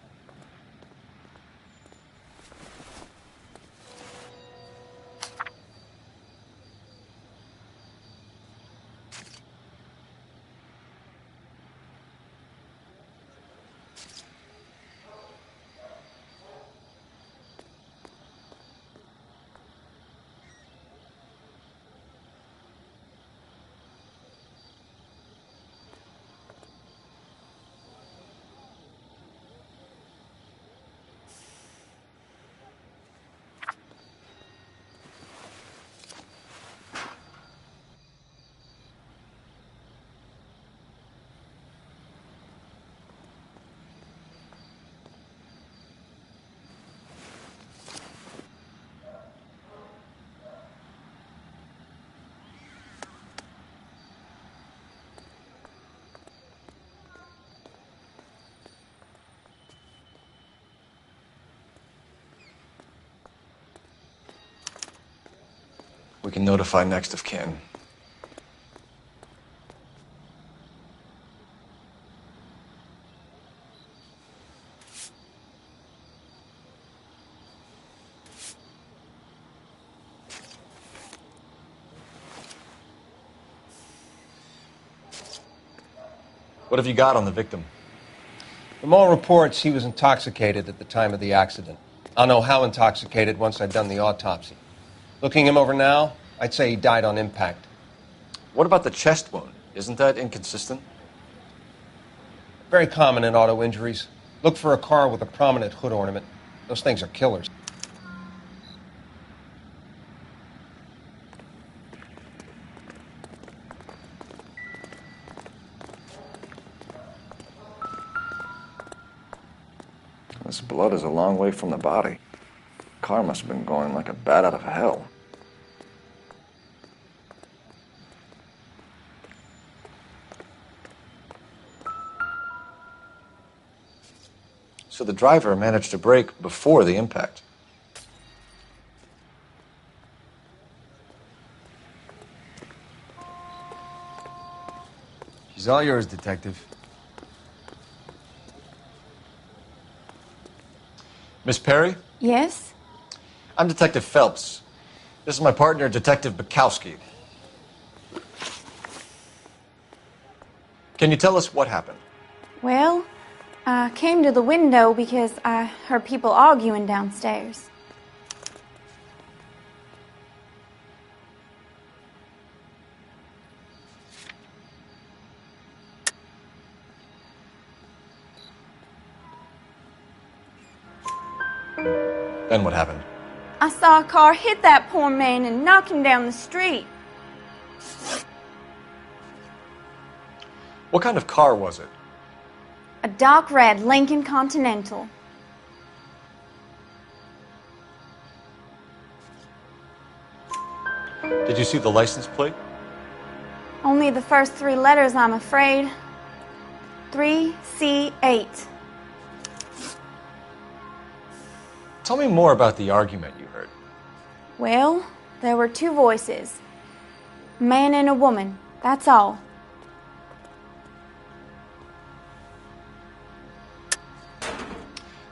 We can notify next of kin. What have you got on the victim? From all reports, he was intoxicated at the time of the accident. I'll know how intoxicated once I've done the autopsy. Looking him over now, I'd say he died on impact. What about the chest wound? Isn't that inconsistent? Very common in auto injuries. Look for a car with a prominent hood ornament. Those things are killers. This blood is a long way from the body. The car must have been going like a bat out of hell. So the driver managed to brake before the impact. She's all yours, Detective. Miss Perry? Yes? I'm Detective Phelps. This is my partner, Detective Bukowski. Can you tell us what happened? Well, I came to the window because I heard people arguing downstairs. Then what happened? I saw a car hit that poor man and knock him down the street. What kind of car was it? A dark red Lincoln Continental. Did you see the license plate? Only the first three letters, I'm afraid. 3C8. Tell me more about the argument you heard. Well, there were two voices. A man and a woman, that's all.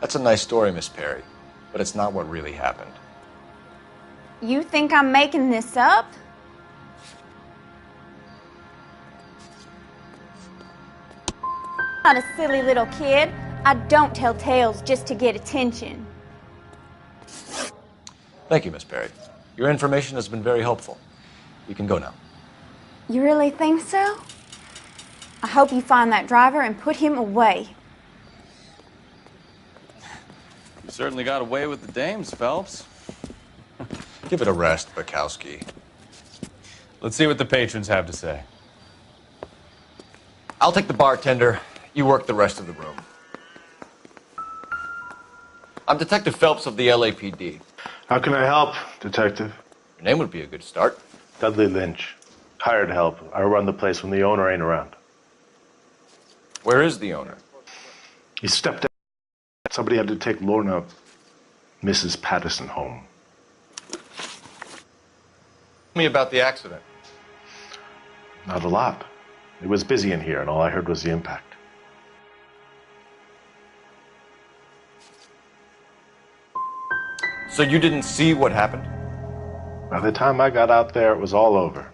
That's a nice story, Miss Perry, but it's not what really happened. You think I'm making this up? I'm not a silly little kid. I don't tell tales just to get attention. Thank you, Miss Perry. Your information has been very helpful. You can go now. You really think so? I hope you find that driver and put him away. You certainly got away with the dames, Phelps. Give it a rest, Bukowski. Let's see what the patrons have to say. I'll take the bartender. You work the rest of the room. I'm Detective Phelps of the LAPD. How can I help, Detective? Your name would be a good start. Dudley Lynch. Hired help. I run the place when the owner ain't around. Where is the owner? He stepped out. Somebody had to take Lorna, Mrs. Patterson, home. Tell me about the accident. Not a lot. It was busy in here, and all I heard was the impact. So you didn't see what happened? By the time I got out there, it was all over.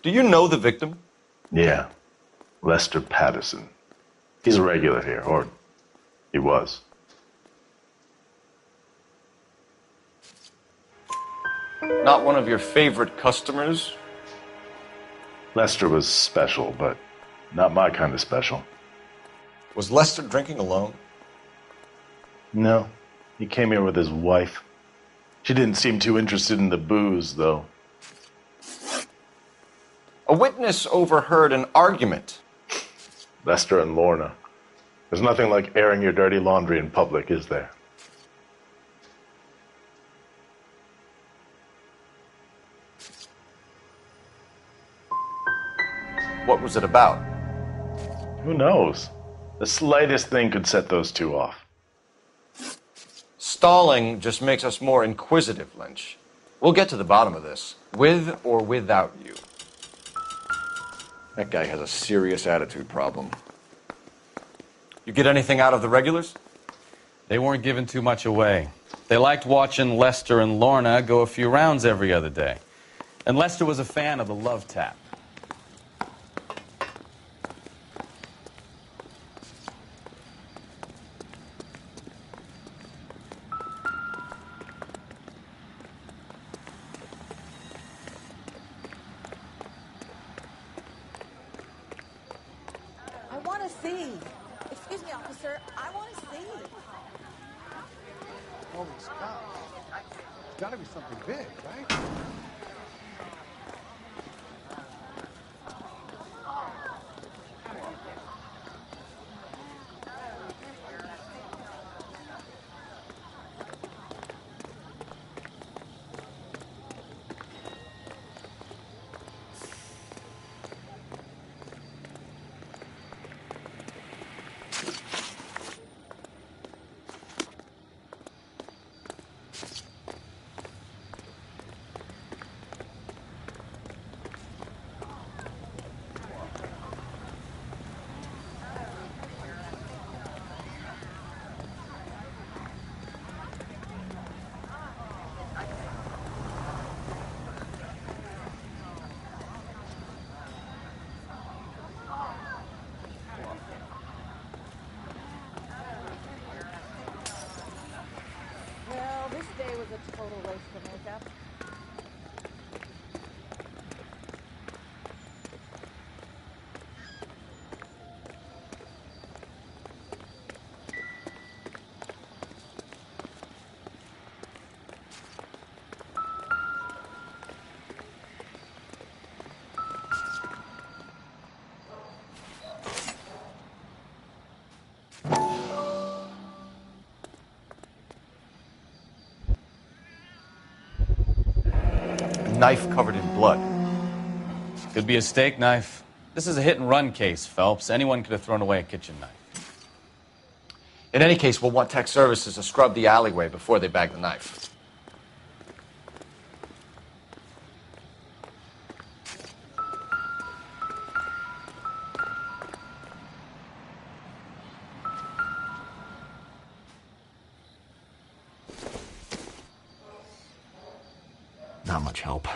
Do you know the victim? Yeah. Lester Patterson. He's a regular here, or he was. Not one of your favorite customers? Lester was special, but not my kind of special. Was Lester drinking alone? No. He came here with his wife. She didn't seem too interested in the booze, though. A witness overheard an argument. Lester and Lorna. There's nothing like airing your dirty laundry in public, is there? What was it about? Who knows? The slightest thing could set those two off. Stalling just makes us more inquisitive, Lynch. We'll get to the bottom of this, with or without you. That guy has a serious attitude problem. You get anything out of the regulars? They weren't giving too much away. They liked watching Lester and Lorna go a few rounds every other day. And Lester was a fan of the love tap. Gotta be something big, right? Knife covered in blood. Could be a steak knife. This is a hit-and-run case, Phelps. Anyone could have thrown away a kitchen knife. In any case, we'll want tech services to scrub the alleyway before they bag the knife. Not much help.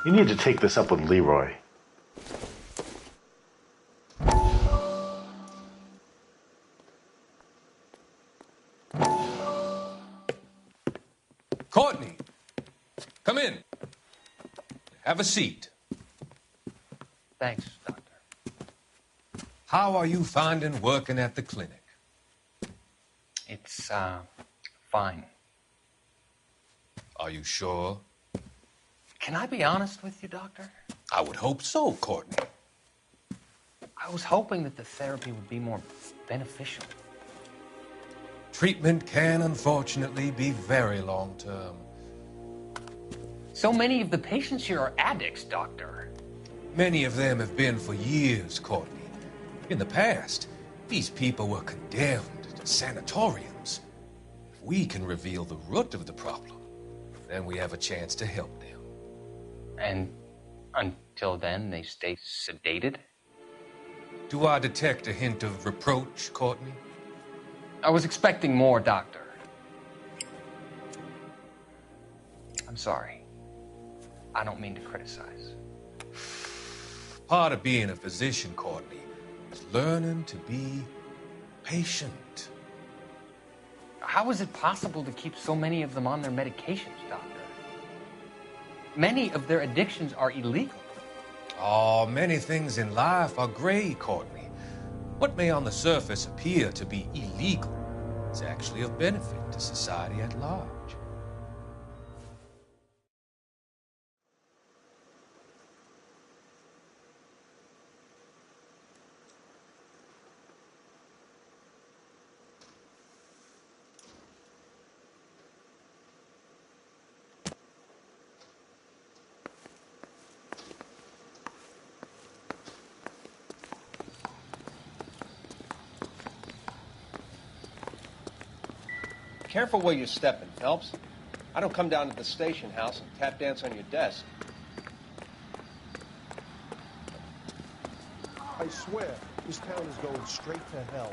You need to take this up with Leroy. Courtney, come in. Have a seat. Thanks, Doctor. How are you finding working at the clinic? It's, fine. Are you sure? Can I be honest with you, Doctor? I would hope so, Courtney. I was hoping that the therapy would be more beneficial. Treatment can, unfortunately, be very long-term. So many of the patients here are addicts, Doctor. Many of them have been for years, Courtney. In the past, these people were condemned to sanatoriums. If we can reveal the root of the problem, then we have a chance to help them. And until then, they stay sedated? Do I detect a hint of reproach, Courtney? I was expecting more, Doctor. I'm sorry. I don't mean to criticize. Part of being a physician, Courtney, is learning to be patient. How is it possible to keep so many of them on their medications, Doctor? Many of their addictions are illegal. Oh, many things in life are gray, Courtney. What may on the surface appear to be illegal is actually of benefit to society at large. Careful where you're stepping, Phelps. I don't come down to the station house and tap dance on your desk. I swear, this town is going straight to hell.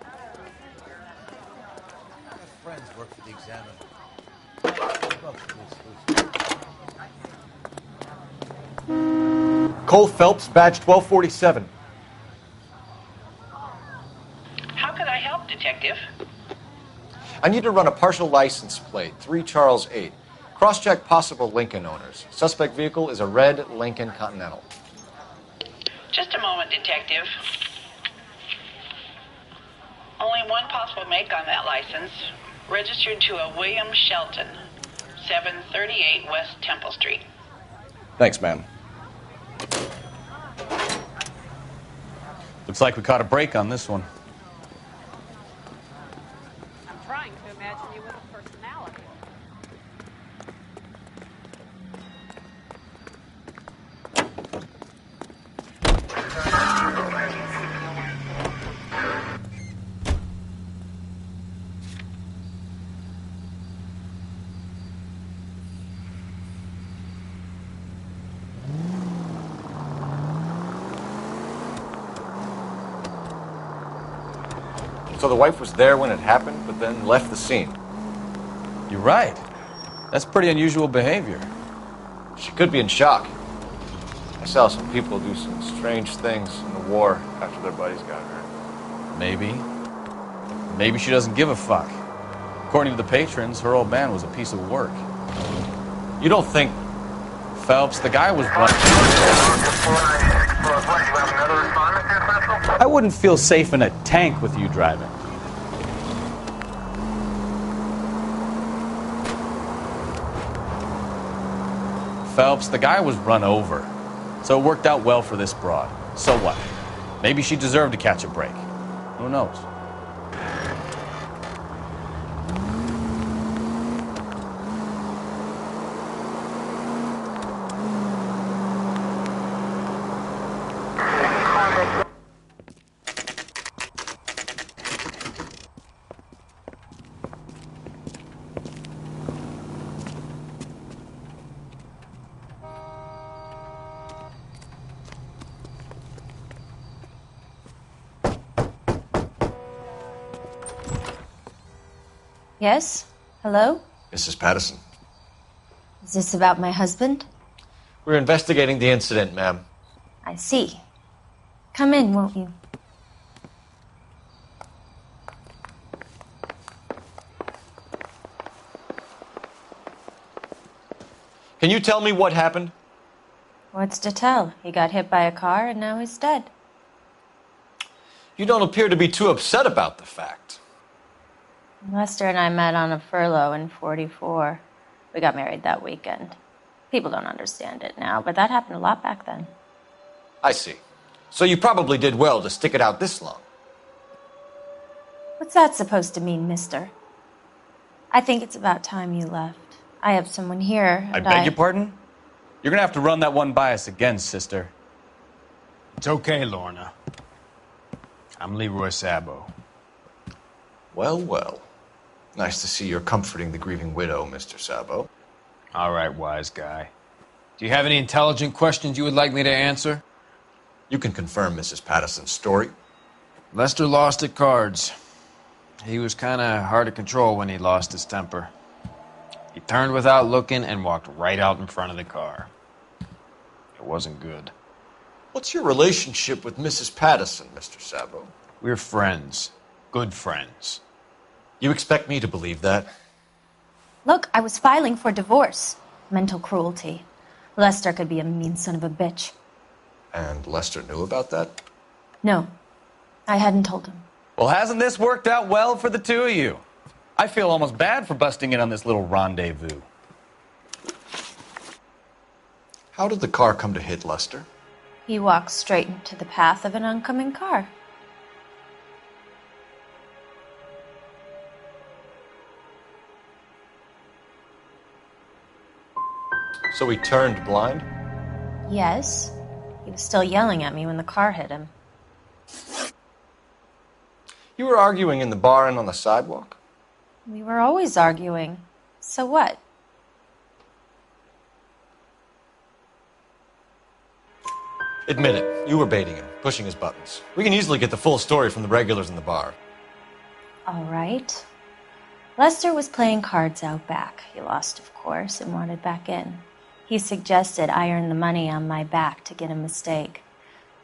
I have friends work for the Examiner. Cole Phelps, badge 1247. How could I help, Detective? I need to run a partial license plate, 3 Charles 8. Cross-check possible Lincoln owners. Suspect vehicle is a red Lincoln Continental. Just a moment, Detective. Only one possible make on that license. Registered to a William Shelton, 738 West Temple Street. Thanks, ma'am. Looks like we caught a break on this one. I'm trying to imagine you with a personality. So the wife was there when it happened, but then left the scene. You're right. That's pretty unusual behavior. She could be in shock. I saw some people do some strange things in the war after their buddies got hurt. Maybe. Maybe she doesn't give a fuck. According to the patrons, her old man was a piece of work. You don't think... Phelps, the guy was running... I wouldn't feel safe in a tank with you driving. Phelps, the guy was run over. So it worked out well for this broad. So what? Maybe she deserved to catch a break. Who knows? Yes? Hello? Mrs. Patterson. Is this about my husband? We're investigating the incident, ma'am. I see. Come in, won't you? Can you tell me what happened? What's to tell? He got hit by a car and now he's dead. You don't appear to be too upset about the fact. Lester and I met on a furlough in '44. We got married that weekend. People don't understand it now, but that happened a lot back then. I see. So you probably did well to stick it out this long. What's that supposed to mean, mister? I think it's about time you left. I have someone here. I beg your pardon? You're gonna have to run that one by us again, sister. It's okay, Lorna. I'm Leroy Sabo. Well, well. Nice to see you're comforting the grieving widow, Mr. Sabo. All right, wise guy. Do you have any intelligent questions you would like me to answer? You can confirm Mrs. Patterson's story. Lester lost at cards. He was kind of hard to control when he lost his temper. He turned without looking and walked right out in front of the car. It wasn't good. What's your relationship with Mrs. Patterson, Mr. Sabo? We're friends. Good friends. You expect me to believe that? Look, I was filing for divorce. Mental cruelty. Lester could be a mean son of a bitch. And Lester knew about that? No, I hadn't told him. Well, hasn't this worked out well for the two of you? I feel almost bad for busting in on this little rendezvous. How did the car come to hit Lester? He walked straight into the path of an oncoming car. So he turned blind? Yes. He was still yelling at me when the car hit him. You were arguing in the bar and on the sidewalk? We were always arguing. So what? Admit it, you were baiting him, pushing his buttons. We can easily get the full story from the regulars in the bar. All right. Lester was playing cards out back. He lost, of course, and wanted back in. He suggested I earn the money on my back to get a mistake.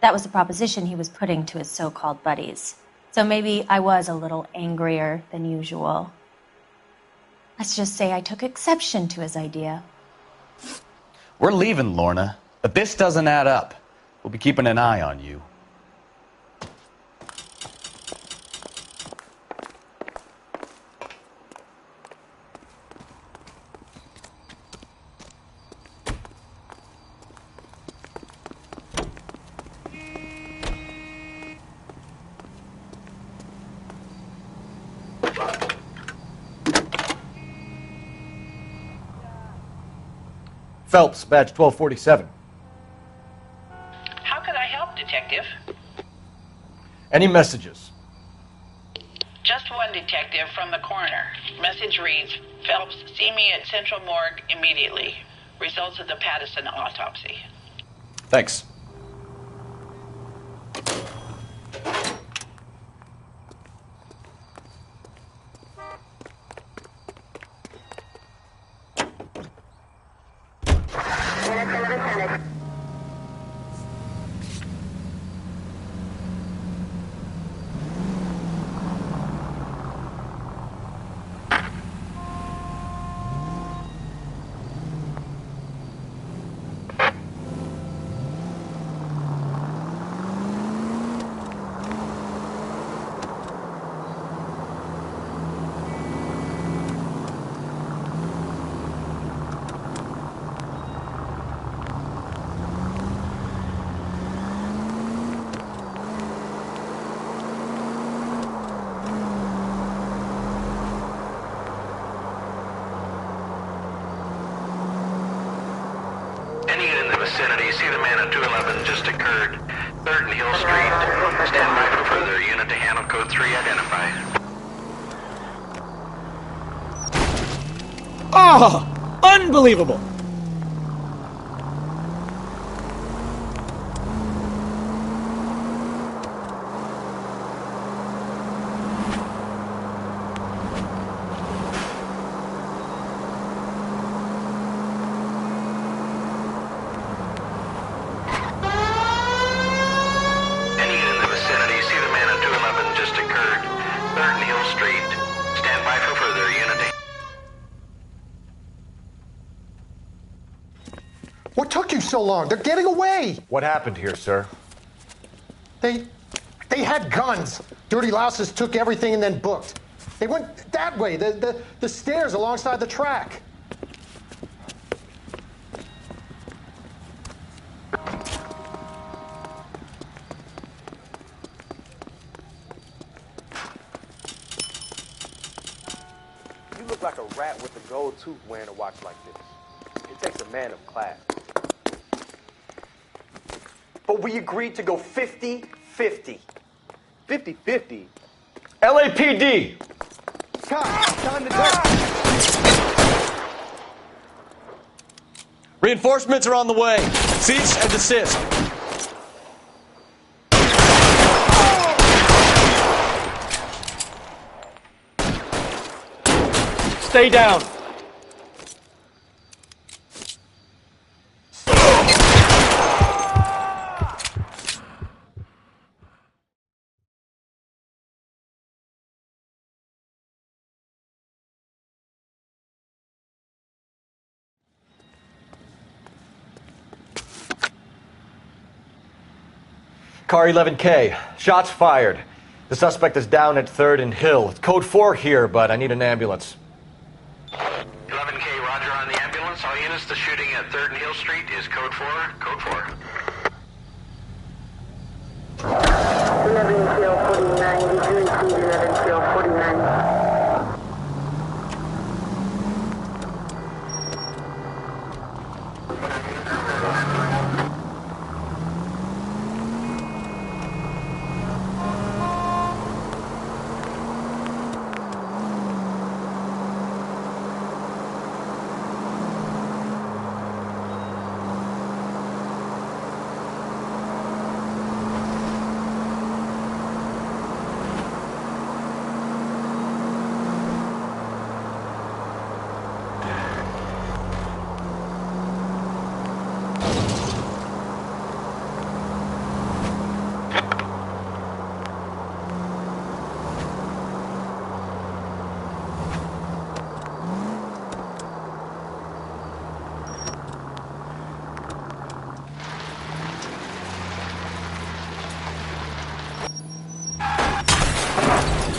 That was the proposition he was putting to his so-called buddies. So maybe I was a little angrier than usual. Let's just say I took exception to his idea. We're leaving, Lorna, but this doesn't add up. We'll be keeping an eye on you. Phelps, badge 1247. How could I help, Detective? Any messages? Just one, Detective, from the coroner. Message reads, Phelps, see me at Central Morgue immediately. Results of the Patterson autopsy. Thanks. vicinity. See the man at 211 just occurred. 3rd and Hill Street. Stand by for further. Unit to handle code 3 identified. Oh! Unbelievable! so long? They're getting away. What happened here, sir? They had guns. Dirty louses took everything and then booked. They went that way, the stairs alongside the track. You look like a rat with a gold tooth wearing a watch like this. It takes a man of class. But we agreed to go 50-50. 50-50? LAPD! Time to go. Reinforcements are on the way. Cease and desist. Stay down. Car 11K. Shots fired. The suspect is down at 3rd and Hill. It's code 4 here, but I need an ambulance. 11K, roger on the ambulance. All units, the shooting at 3rd and Hill Street is code 4. Code 4. 11 kill 49, did you receive 11 kill 49?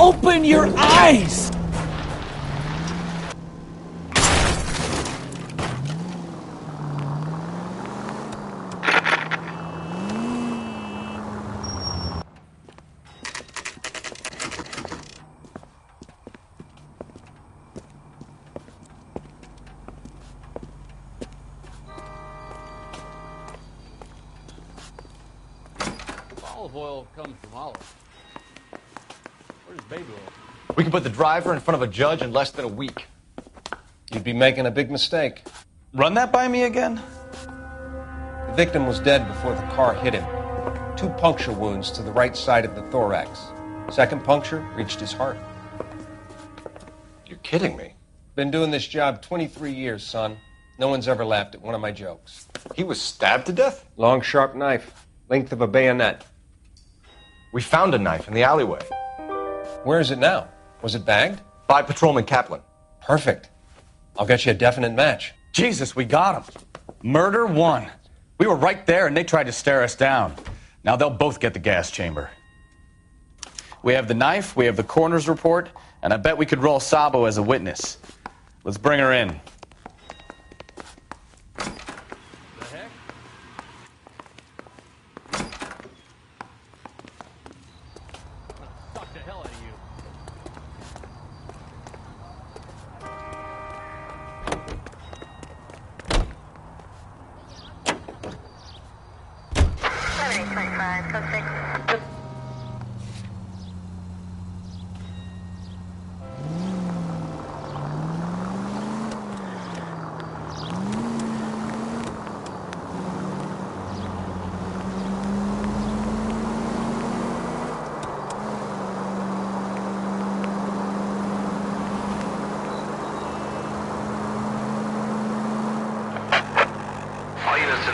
Open your eyes! Olive oil comes from olives. Where's baby oil? We can put the driver in front of a judge in less than a week. You'd be making a big mistake. Run that by me again? The victim was dead before the car hit him. 2 puncture wounds to the right side of the thorax. Second puncture reached his heart. You're kidding me. Been doing this job 23 years, son. No one's ever laughed at one of my jokes. He was stabbed to death? Long, sharp knife. Length of a bayonet. We found a knife in the alleyway. Where is it now? Was it bagged? By Patrolman Kaplan. Perfect. I'll get you a definite match. Jesus, we got him. Murder 1. We were right there and they tried to stare us down. Now they'll both get the gas chamber. We have the knife, we have the coroner's report, and I bet we could roll Sabo as a witness. Let's bring her in.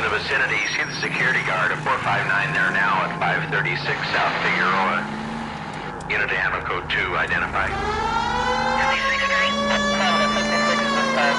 Vicinity, see the security guard at 459 there now at 536 South Figueroa. Unit to handle code 2, identify. 56 Street, 56 this time.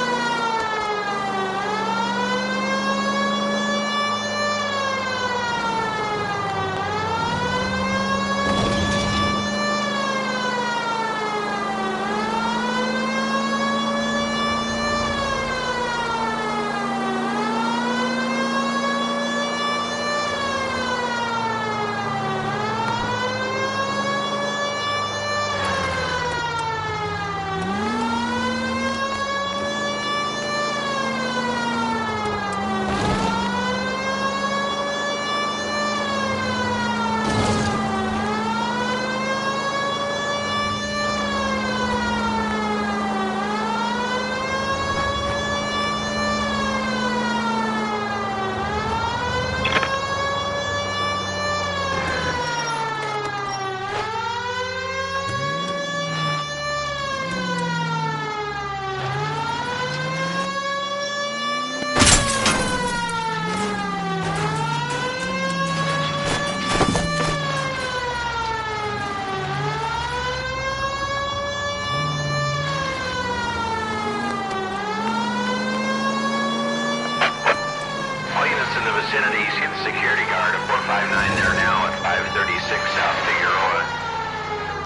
459 there now at 536 South Figueroa.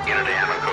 Unit to Amico